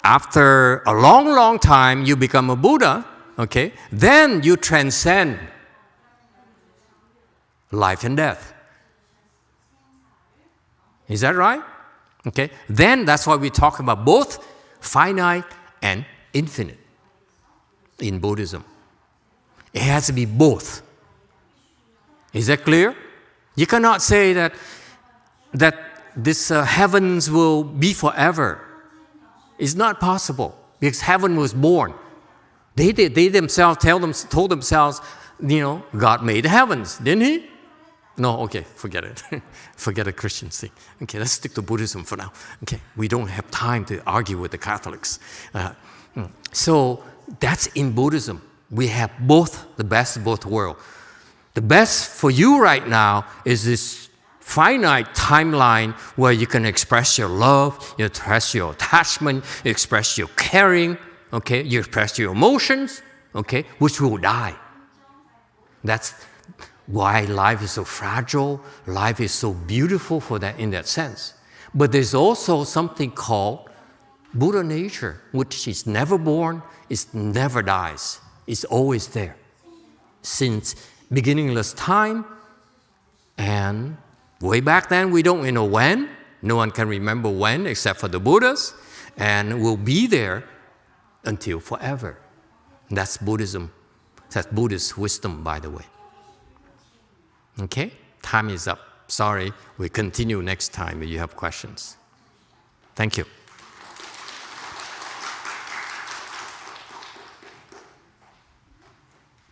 After a long, long time, you become a Buddha, okay? Then you transcend life and death. Is that right? Okay? Then that's why we talk about both finite and infinite in Buddhism. It has to be both. Is that clear? You cannot say that this heavens will be forever. It's not possible because heaven was born. They themselves told themselves, God made the heavens, didn't He? No, okay, forget it. Forget the Christian thing. Okay, let's stick to Buddhism for now. Okay, we don't have time to argue with the Catholics. So that's in Buddhism. We have both, the best of both worlds. The best for you right now is this finite timeline where you can express your love, you express your attachment, you express your caring, okay, you express your emotions, okay, which will die. That's why life is so fragile, life is so beautiful for that in that sense. But there's also something called Buddha nature, which is never born, it never dies. It's always there. Since beginningless time, and way back then we don't know when, no one can remember when except for the Buddhas, and will be there until forever. That's Buddhism. That's Buddhist wisdom, by the way. Okay, time is up. Sorry, we continue next time if you have questions. Thank you.